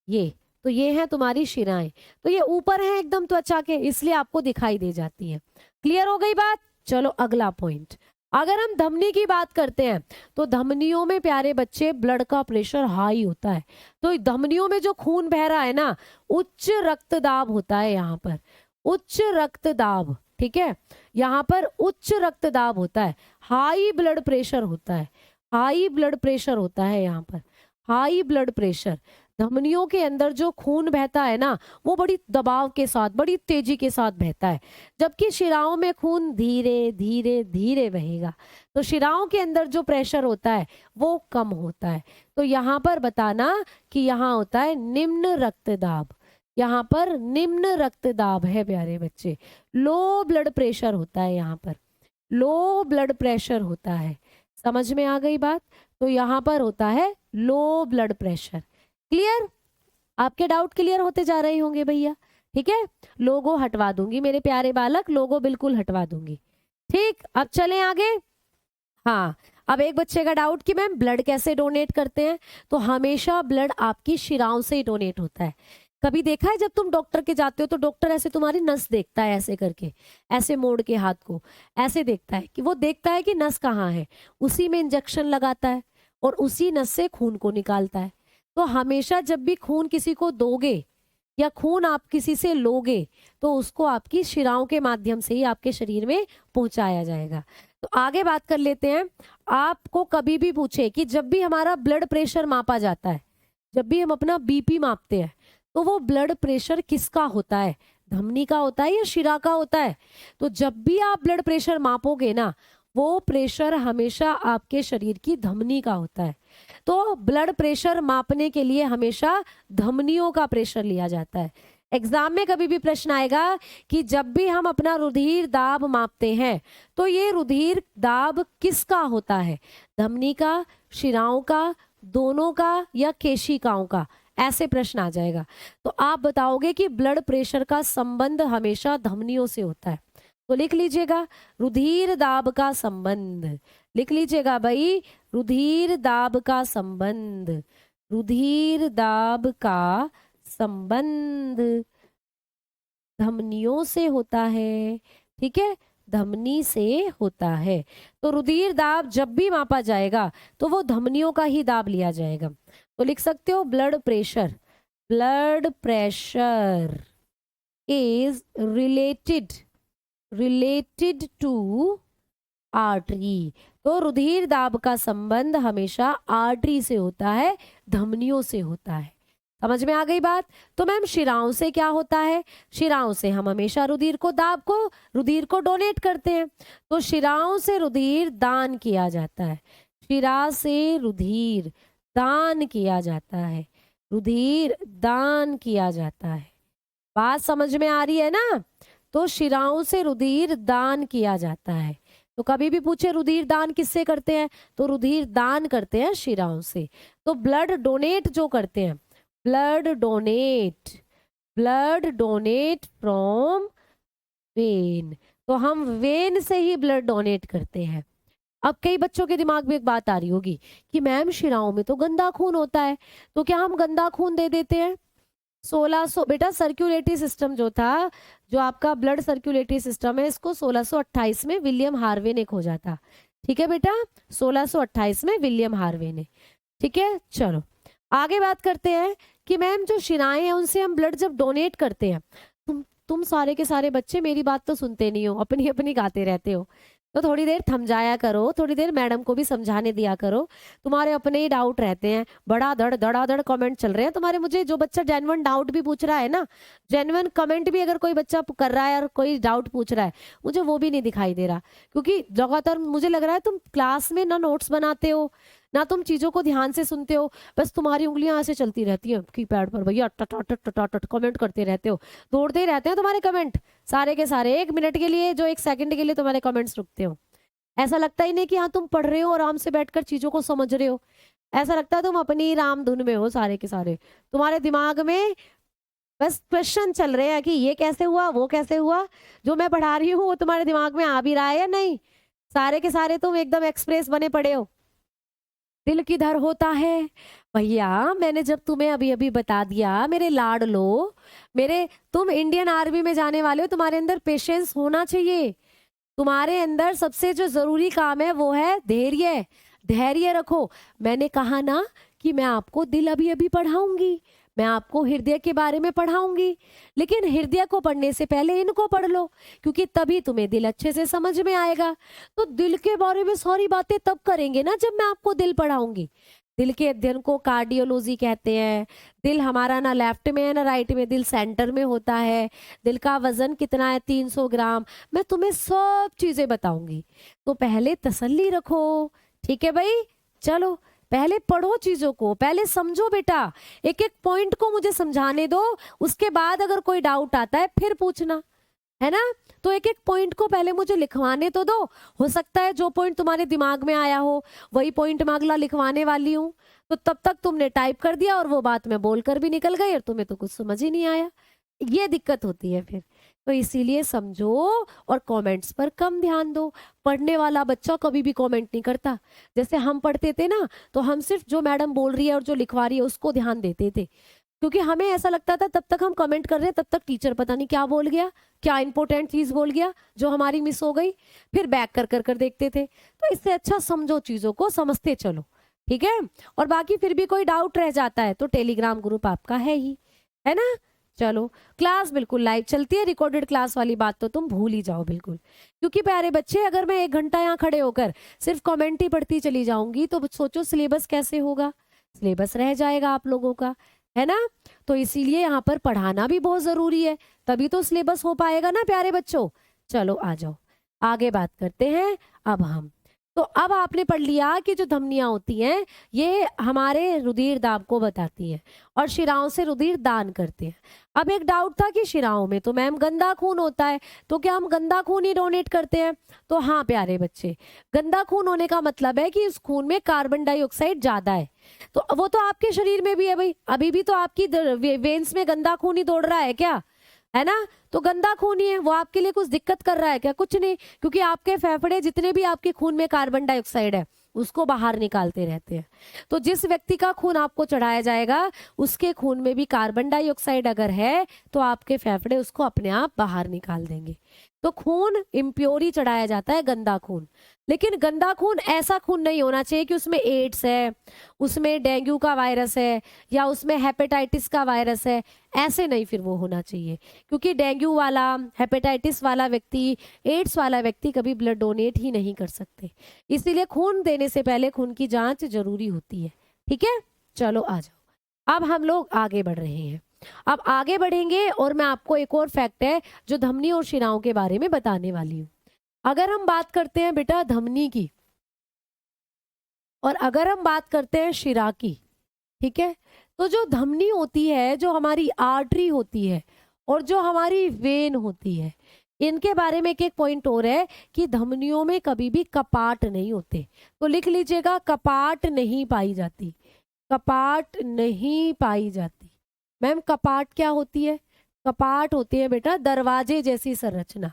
ये तो ये है तुम्हारी शिराएं। तो ये ऊपर है एकदम त्वचा के, इसलिए आपको दिखाई दे जाती है। क्लियर हो गई बात? चलो अगला पॉइंट। अगर हम धमनी की बात करते हैं तो धमनियों में प्यारे बच्चे ब्लड का प्रेशर हाई होता है। तो धमनियों में जो खून बह रहा है ना, उच्च रक्तदाब होता है यहाँ पर, उच्च रक्तदाब, ठीक है। यहाँ पर उच्च रक्तदाब होता है, हाई ब्लड प्रेशर होता है, हाई ब्लड प्रेशर होता है यहाँ पर, हाई ब्लड प्रेशर। धमनियों के अंदर जो खून बहता है ना, वो बड़ी दबाव के साथ, बड़ी तेजी के साथ बहता है। जबकि शिराओं में खून धीरे धीरे धीरे बहेगा। तो शिराओं के अंदर जो प्रेशर होता है वो कम होता है। तो यहाँ पर बताना कि यहाँ होता है निम्न रक्तदाब, यहाँ पर निम्न रक्तदाब है प्यारे बच्चे। लो ब्लड प्रेशर होता है, यहाँ पर लो ब्लड प्रेशर होता है। समझ में आ गई बात? तो यहाँ पर होता है लो ब्लड प्रेशर। क्लियर? आपके डाउट क्लियर होते जा रहे होंगे भैया, ठीक है। लोगो हटवा दूंगी मेरे प्यारे बालक, लोगो बिल्कुल हटवा दूंगी, ठीक। अब चलें आगे। हाँ, अब एक बच्चे का डाउट कि मैम ब्लड कैसे डोनेट करते हैं। तो हमेशा ब्लड आपकी शिराओं से ही डोनेट होता है। कभी देखा है जब तुम डॉक्टर के जाते हो तो डॉक्टर ऐसे तुम्हारी नस देखता है, ऐसे करके, ऐसे मोड़ के हाथ को ऐसे देखता है कि वो देखता है कि नस कहाँ है, उसी में इंजेक्शन लगाता है और उसी नस से खून को निकालता है। तो हमेशा जब भी खून किसी को दोगे या खून आप किसी से लोगे तो उसको आपकी शिराओं के माध्यम से ही आपके शरीर में पहुंचाया जाएगा। तो आगे बात कर लेते हैं। आपको कभी भी पूछे कि जब भी हमारा ब्लड प्रेशर मापा जाता है, जब भी हम अपना बीपी मापते हैं, तो वो ब्लड प्रेशर किसका होता है? धमनी का होता है या शिरा का होता है? तो जब भी आप ब्लड प्रेशर मापोगे ना, वो प्रेशर हमेशा आपके शरीर की धमनी का होता है। तो ब्लड प्रेशर मापने के लिए हमेशा धमनियों का प्रेशर लिया जाता है। एग्जाम में कभी भी प्रश्न आएगा कि जब भी हम अपना रुधिर दाब मापते हैं तो ये रुधिर दाब किसका होता है? धमनी का, शिराओं का, दोनों का या केशिकाओं का? ऐसे प्रश्न आ जाएगा। तो आप बताओगे कि ब्लड प्रेशर का संबंध हमेशा धमनियों से होता है। तो लिख लीजिएगा रुधिर दाब का संबंध, लिख लीजिएगा भाई रुधिर दाब का संबंध, रुधिर दाब का संबंध धमनियों से होता है, ठीक है, धमनी से होता है। तो रुधिर दाब जब भी मापा जाएगा तो वो धमनियों का ही दाब लिया जाएगा। तो लिख सकते हो blood pressure is related to artery. तो रुधिर दाब का संबंध हमेशा आर्टरी से होता है, धमनियों से होता है। समझ में आ गई बात? तो मैम शिराओं से क्या होता है? शिराओं से हम हमेशा रुधिर को डोनेट करते हैं। तो शिराओं से रुधिर दान किया जाता है, शिरा से रुधिर दान किया जाता है, रुधिर दान किया जाता है। बात समझ में आ रही है ना? तो शिराओं से रुधिर दान किया जाता है, तो कभी भी पूछे रुधिर दान किससे करते हैं, तो रुधिर दान करते हैं शिराओं से। तो ब्लड डोनेट जो करते हैं, ब्लड डोनेट फ्रॉम वेन, तो हम वेन से ही ब्लड डोनेट करते हैं। अब कई बच्चों के दिमाग में एक बात आ रही होगी कि मैम शिराओं में तो गंदा खून होता है, तो क्या हम गंदा खून दे देते हैं? 1600 बेटा सर्कुलेटरी सिस्टम जो था, जो आपका ब्लड सर्कुलेटरी सिस्टम है, इसको 1628 में विलियम हार्वे ने खोजा था। ठीक है बेटा, 1628 में विलियम हार्वे ने। ठीक है, चलो आगे बात करते हैं कि मैम जो शिराएं हैं उनसे हम ब्लड जब डोनेट करते हैं, तुम सारे के सारे बच्चे मेरी बात तो सुनते नहीं हो, अपनी अपनी गाते रहते हो। तो थोड़ी देर थम जाया करो, थोड़ी देर मैडम को भी समझाने दिया करो। तुम्हारे अपने ही डाउट रहते हैं, बड़ा धड़ाधड़ कमेंट चल रहे हैं तुम्हारे। मुझे जो बच्चा जेन्युइन डाउट भी पूछ रहा है ना, जेन्युइन कमेंट भी अगर कोई बच्चा कर रहा है और कोई डाउट पूछ रहा है, मुझे वो भी नहीं दिखाई दे रहा, क्योंकि लगातार मुझे लग रहा है तुम क्लास में ना नोट्स बनाते हो ना तुम चीजों को ध्यान से सुनते हो, बस तुम्हारी उंगलियां ऐसे चलती रहती हैं कीपैड पर, भैया टट कमेंट करते रहते हो, दौड़ते ही रहते हैं तुम्हारे कमेंट सारे के सारे। 1 मिनट के लिए, जो 1 सेकंड के लिए तुम्हारे कमेंट्स रुकते हो, ऐसा लगता ही नहीं कि हाँ तुम पढ़ रहे हो आराम से बैठकर चीजों को समझ रहे हो। ऐसा लगता है तुम अपनी राम धुन में हो सारे के सारे। तुम्हारे दिमाग में बस क्वेश्चन चल रहे हैं कि ये कैसे हुआ, वो कैसे हुआ। जो मैं पढ़ा रही हूँ वो तुम्हारे दिमाग में आ भी रहा है या नहीं? सारे के सारे तुम एकदम एक्सप्रेस बने पड़े हो। दिल किधर होता है भैया, मैंने जब तुम्हें अभी अभी बता दिया मेरे लाडलो, मेरे, तुम इंडियन आर्मी में जाने वाले हो, तुम्हारे अंदर पेशेंस होना चाहिए। तुम्हारे अंदर सबसे जो जरूरी काम है वो है धैर्य। धैर्य रखो। मैंने कहा ना कि मैं आपको दिल अभी अभी पढ़ाऊंगी, मैं आपको हृदय के बारे में पढ़ाऊंगी, लेकिन हृदय को पढ़ने से पहले इनको पढ़ लो, क्योंकि तभी तुम्हें दिल अच्छे से समझ में आएगा। तो दिल के बारे में सारी बातें तब करेंगे ना जब मैं आपको दिल पढ़ाऊंगी। दिल के अध्ययन को कार्डियोलॉजी कहते हैं। दिल हमारा ना लेफ्ट में है ना राइट में, दिल सेंटर में होता है। दिल का वजन कितना है, 300 ग्राम। मैं तुम्हें सब चीजें बताऊंगी, तो पहले तसल्ली रखो। ठीक है भाई, चलो पहले पढ़ो चीजों को, पहले समझो बेटा, एक एक पॉइंट को मुझे समझाने दो, उसके बाद अगर कोई डाउट आता है फिर पूछना, है ना। तो एक एक पॉइंट को पहले मुझे लिखवाने तो दो। हो सकता है जो पॉइंट तुम्हारे दिमाग में आया हो वही पॉइंट मैं अगला लिखवाने वाली हूँ, तो तब तक तुमने टाइप कर दिया और वो बात मैं बोलकर भी निकल गई और तुम्हें तो कुछ समझ ही नहीं आया। ये दिक्कत होती है फिर। तो इसीलिए समझो और कमेंट्स पर कम ध्यान दो। पढ़ने वाला बच्चा कभी भी कमेंट नहीं करता। जैसे हम पढ़ते थे ना, तो हम सिर्फ जो मैडम बोल रही है और जो लिखवा रही है उसको ध्यान देते थे, क्योंकि हमें ऐसा लगता था तब तक हम कमेंट कर रहे हैं, तब तक टीचर पता नहीं क्या बोल गया, क्या इंपॉर्टेंट चीज बोल गया जो हमारी मिस हो गई। फिर बैक कर देखते थे। तो इससे अच्छा समझो, चीजों को समझते चलो, ठीक है। और बाकी फिर भी कोई डाउट रह जाता है तो टेलीग्राम ग्रुप आपका है ही, है ना। चलो, क्लास बिल्कुल लाइव चलती है, रिकॉर्डेड क्लास वाली बात तो तुम भूल ही जाओ बिल्कुल। क्योंकि प्यारे बच्चे, अगर मैं 1 घंटा यहाँ खड़े होकर सिर्फ कमेंट ही पढ़ती चली जाऊंगी तो सोचो सिलेबस कैसे होगा। सिलेबस रह जाएगा आप लोगों का, है ना। तो इसीलिए यहाँ पर पढ़ाना भी बहुत जरूरी है, तभी तो सिलेबस हो पाएगा ना प्यारे बच्चों। चलो आ जाओ, आगे बात करते हैं अब हम। तो अब आपने पढ़ लिया कि जो धमनियां होती हैं ये हमारे रुधिर दाब को बताती हैं और शिराओं से रुधिर दान करते हैं। अब एक डाउट था कि शिराओं में तो मैम गंदा खून होता है, तो क्या हम गंदा खून ही डोनेट करते हैं? तो हाँ प्यारे बच्चे, गंदा खून होने का मतलब है कि उस खून में कार्बन डाइऑक्साइड ज्यादा है। तो वो तो आपके शरीर में भी है भाई, अभी भी तो आपकी वेन्स में गंदा खून ही दौड़ रहा है क्या, है ना। तो गंदा खून ही है, वो आपके लिए कुछ दिक्कत कर रहा है क्या? कुछ नहीं, क्योंकि आपके फेफड़े जितने भी आपके खून में कार्बन डाइऑक्साइड है उसको बाहर निकालते रहते हैं। तो जिस व्यक्ति का खून आपको चढ़ाया जाएगा उसके खून में भी कार्बन डाइऑक्साइड अगर है तो आपके फेफड़े उसको अपने आप बाहर निकाल देंगे। तो खून इम्प्योर ही चढ़ाया जाता है, गंदा खून। लेकिन गंदा खून ऐसा खून नहीं होना चाहिए कि उसमें एड्स है, उसमें डेंगू का वायरस है या उसमें हेपेटाइटिस का वायरस है, ऐसे नहीं फिर वो होना चाहिए। क्योंकि डेंगू वाला, हेपेटाइटिस वाला व्यक्ति, एड्स वाला व्यक्ति कभी ब्लड डोनेट ही नहीं कर सकते। इसीलिए खून देने से पहले खून की जांच जरूरी होती है, ठीक है। चलो आ जाओ, अब हम लोग आगे बढ़ रहे हैं। अब आगे बढ़ेंगे और मैं आपको एक और फैक्ट है जो धमनी और शिराओं के बारे में बताने वाली हूँ। अगर हम बात करते हैं बेटा धमनी की और अगर हम बात करते हैं शिरा की, ठीक है, तो जो धमनी होती है, जो हमारी आर्टरी होती है और जो हमारी वेन होती है, इनके बारे में एक एक पॉइंट और है कि धमनियों में कभी भी कपाट नहीं होते। तो लिख लीजिएगा, कपाट नहीं पाई जाती, कपाट नहीं पाई जाती। मैम कपाट क्या होती है? कपाट होती है बेटा दरवाजे जैसी संरचना,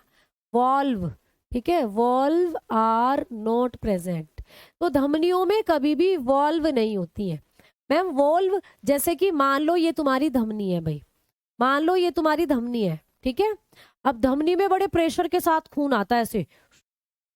वॉल्व। ठीक है, वॉल्व आर नॉट प्रेजेंट। तो धमनियों में कभी भी वॉल्व नहीं होती है। मैम वॉल्व जैसे कि मान लो ये तुम्हारी धमनी है भाई, मान लो ये तुम्हारी धमनी है, ठीक है। अब धमनी में बड़े प्रेशर के साथ खून आता है, ऐसे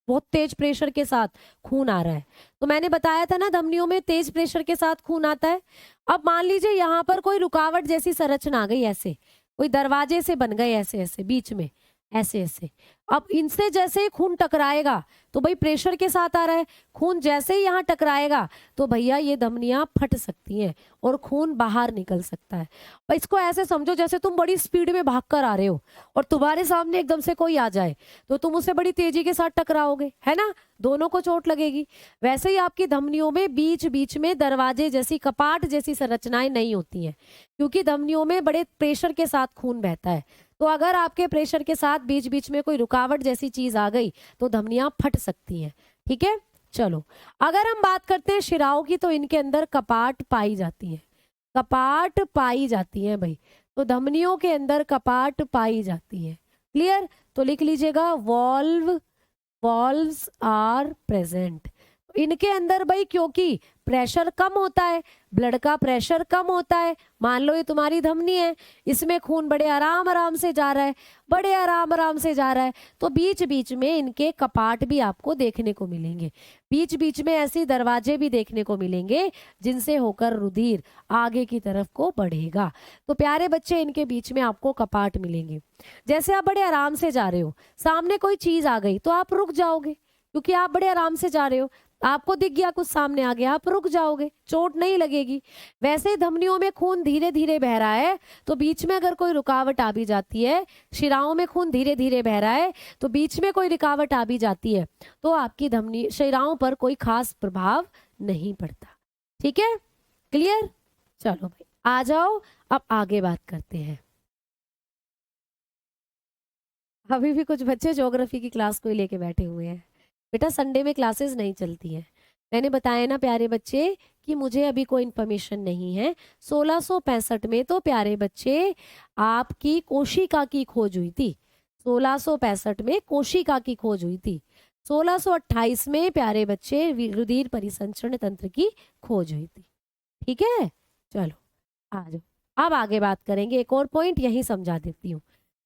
बहुत तेज प्रेशर के साथ खून आ रहा है। तो मैंने बताया था ना धमनियों में तेज प्रेशर के साथ खून आता है। अब मान लीजिए यहाँ पर कोई रुकावट जैसी संरचना आ गई, ऐसे कोई दरवाजे से बन गए, ऐसे ऐसे बीच में, ऐसे ऐसे। अब इनसे जैसे ही खून टकराएगा तो भाई प्रेशर के साथ आ रहा है, खून जैसे ही यहाँ टकराएगा तो भैया ये धमनियां फट सकती हैं और खून बाहर निकल सकता है। और इसको ऐसे समझो जैसे तुम बड़ी स्पीड में भाग कर आ रहे हो और तुम्हारे सामने एकदम से कोई आ जाए तो तुम उसे बड़ी तेजी के साथ टकराओगे, है ना, दोनों को चोट लगेगी। वैसे ही आपकी धमनियों में बीच बीच में दरवाजे जैसी, कपाट जैसी संरचनाएं नहीं होती हैं, क्योंकि धमनियों में बड़े प्रेशर के साथ खून बहता है। तो अगर आपके प्रेशर के साथ बीच बीच में कोई रुकावट जैसी चीज आ गई तो धमनियां फट सकती हैं। ठीक है, चलो अगर हम बात करते हैं शिराओं की तो इनके अंदर कपाट पाई जाती है, कपाट पाई जाती है भाई। तो धमनियों के अंदर कपाट पाई जाती है। क्लियर? तो लिख लीजिएगा वॉल्व, वॉल्व्स आर प्रेजेंट। इनके अंदर भाई क्योंकि प्रेशर कम होता है, ब्लड का प्रेशर कम होता है। मान लो ये तुम्हारी धमनी है, इसमें खून बड़े आराम आराम से जा रहा है, बड़े आराम आराम से जा रहा है, तो बीच बीच में इनके कपाट भी आपको देखने को मिलेंगे, बीच बीच में ऐसे दरवाजे भी देखने को मिलेंगे जिनसे होकर रुधिर आगे की तरफ को बढ़ेगा। तो प्यारे बच्चे इनके बीच में आपको कपाट मिलेंगे। जैसे आप बड़े आराम से जा रहे हो, सामने कोई चीज आ गई तो आप रुक जाओगे, क्योंकि आप बड़े आराम से जा रहे हो, आपको दिख गया कुछ सामने आ गया, आप रुक जाओगे, चोट नहीं लगेगी। वैसे ही धमनियों में खून धीरे धीरे बह रहा है तो बीच में अगर कोई रुकावट आ भी जाती है, शिराओं में खून धीरे धीरे बह रहा है तो बीच में कोई रुकावट आ भी जाती है तो आपकी धमनी शिराओं पर कोई खास प्रभाव नहीं पड़ता। ठीक है, क्लियर? चलो भाई आ जाओ, अब आगे बात करते हैं। अभी भी कुछ बच्चे ज्योग्राफी की क्लास को ही लेके बैठे हुए हैं। बेटा संडे में क्लासेस नहीं चलती हैं, मैंने बताया ना प्यारे बच्चे कि मुझे अभी कोई इन्फॉर्मेशन नहीं है। 1665 में तो प्यारे बच्चे आपकी कोशिका की खोज हुई थी, 1665 में कोशिका की खोज हुई थी। 1628 में प्यारे बच्चे रुधिर परिसंचरण तंत्र की खोज हुई थी। ठीक है, चलो आ जाओ, अब आगे बात करेंगे। एक और पॉइंट यही समझा देती हूँ।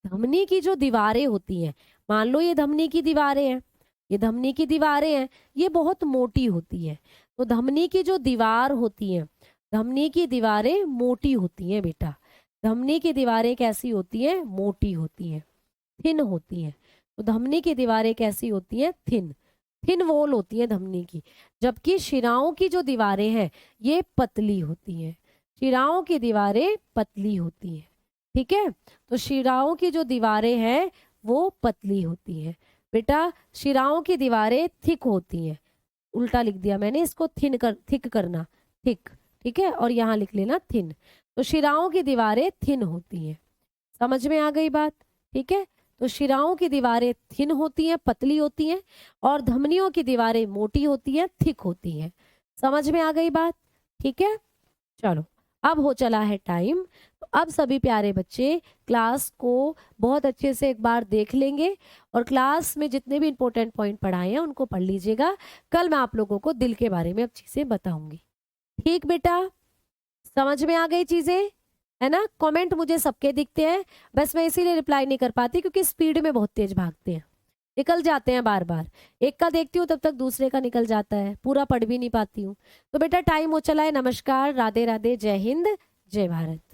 धमनी की जो दीवारें होती हैं, मान लो ये धमनी की दीवारें हैं, ये धमनी की दीवारें हैं, ये बहुत मोटी होती है। तो धमनी की जो दीवार होती है, धमनी की दीवारें मोटी होती हैं बेटा। धमनी की दीवारें कैसी होती हैं? मोटी होती हैं, थिन होती हैं। तो धमनी की दीवारें कैसी होती हैं? थिन, थिन वॉल होती है धमनी की। जबकि शिराओं की जो दीवारें हैं ये पतली होती हैं, शिराओं की दीवारें पतली होती हैं। ठीक है, तो शिराओं की जो दीवारें हैं वो पतली होती हैं बेटा, शिराओं की दीवारें थिक होती हैं। उल्टा लिख दिया मैंने, इसको थिक करना, थिक। ठीक है, और यहाँ लिख लेना थिन। तो शिराओं की दीवारें थिन होती हैं। समझ में आ गई बात? ठीक है, तो शिराओं की दीवारें थिन होती हैं, पतली होती हैं, और धमनियों की दीवारें मोटी होती हैं, थिक होती हैं। समझ में आ गई बात? ठीक है, चलो अब हो चला है टाइम। तो अब सभी प्यारे बच्चे क्लास को बहुत अच्छे से एक बार देख लेंगे और क्लास में जितने भी इंपॉर्टेंट पॉइंट पढ़ाए हैं उनको पढ़ लीजिएगा। कल मैं आप लोगों को दिल के बारे में अब चीजें बताऊंगी। ठीक बेटा, समझ में आ गई चीजें, है ना? कमेंट मुझे सबके दिखते हैं, बस मैं इसीलिए रिप्लाई नहीं कर पाती क्योंकि स्पीड में बहुत तेज भागते हैं, निकल जाते हैं बार बार। एक का देखती हूँ तब तक दूसरे का निकल जाता है, पूरा पढ़ भी नहीं पाती हूँ। तो बेटा टाइम हो चला है। नमस्कार, राधे राधे, जय हिंद, जय भारत।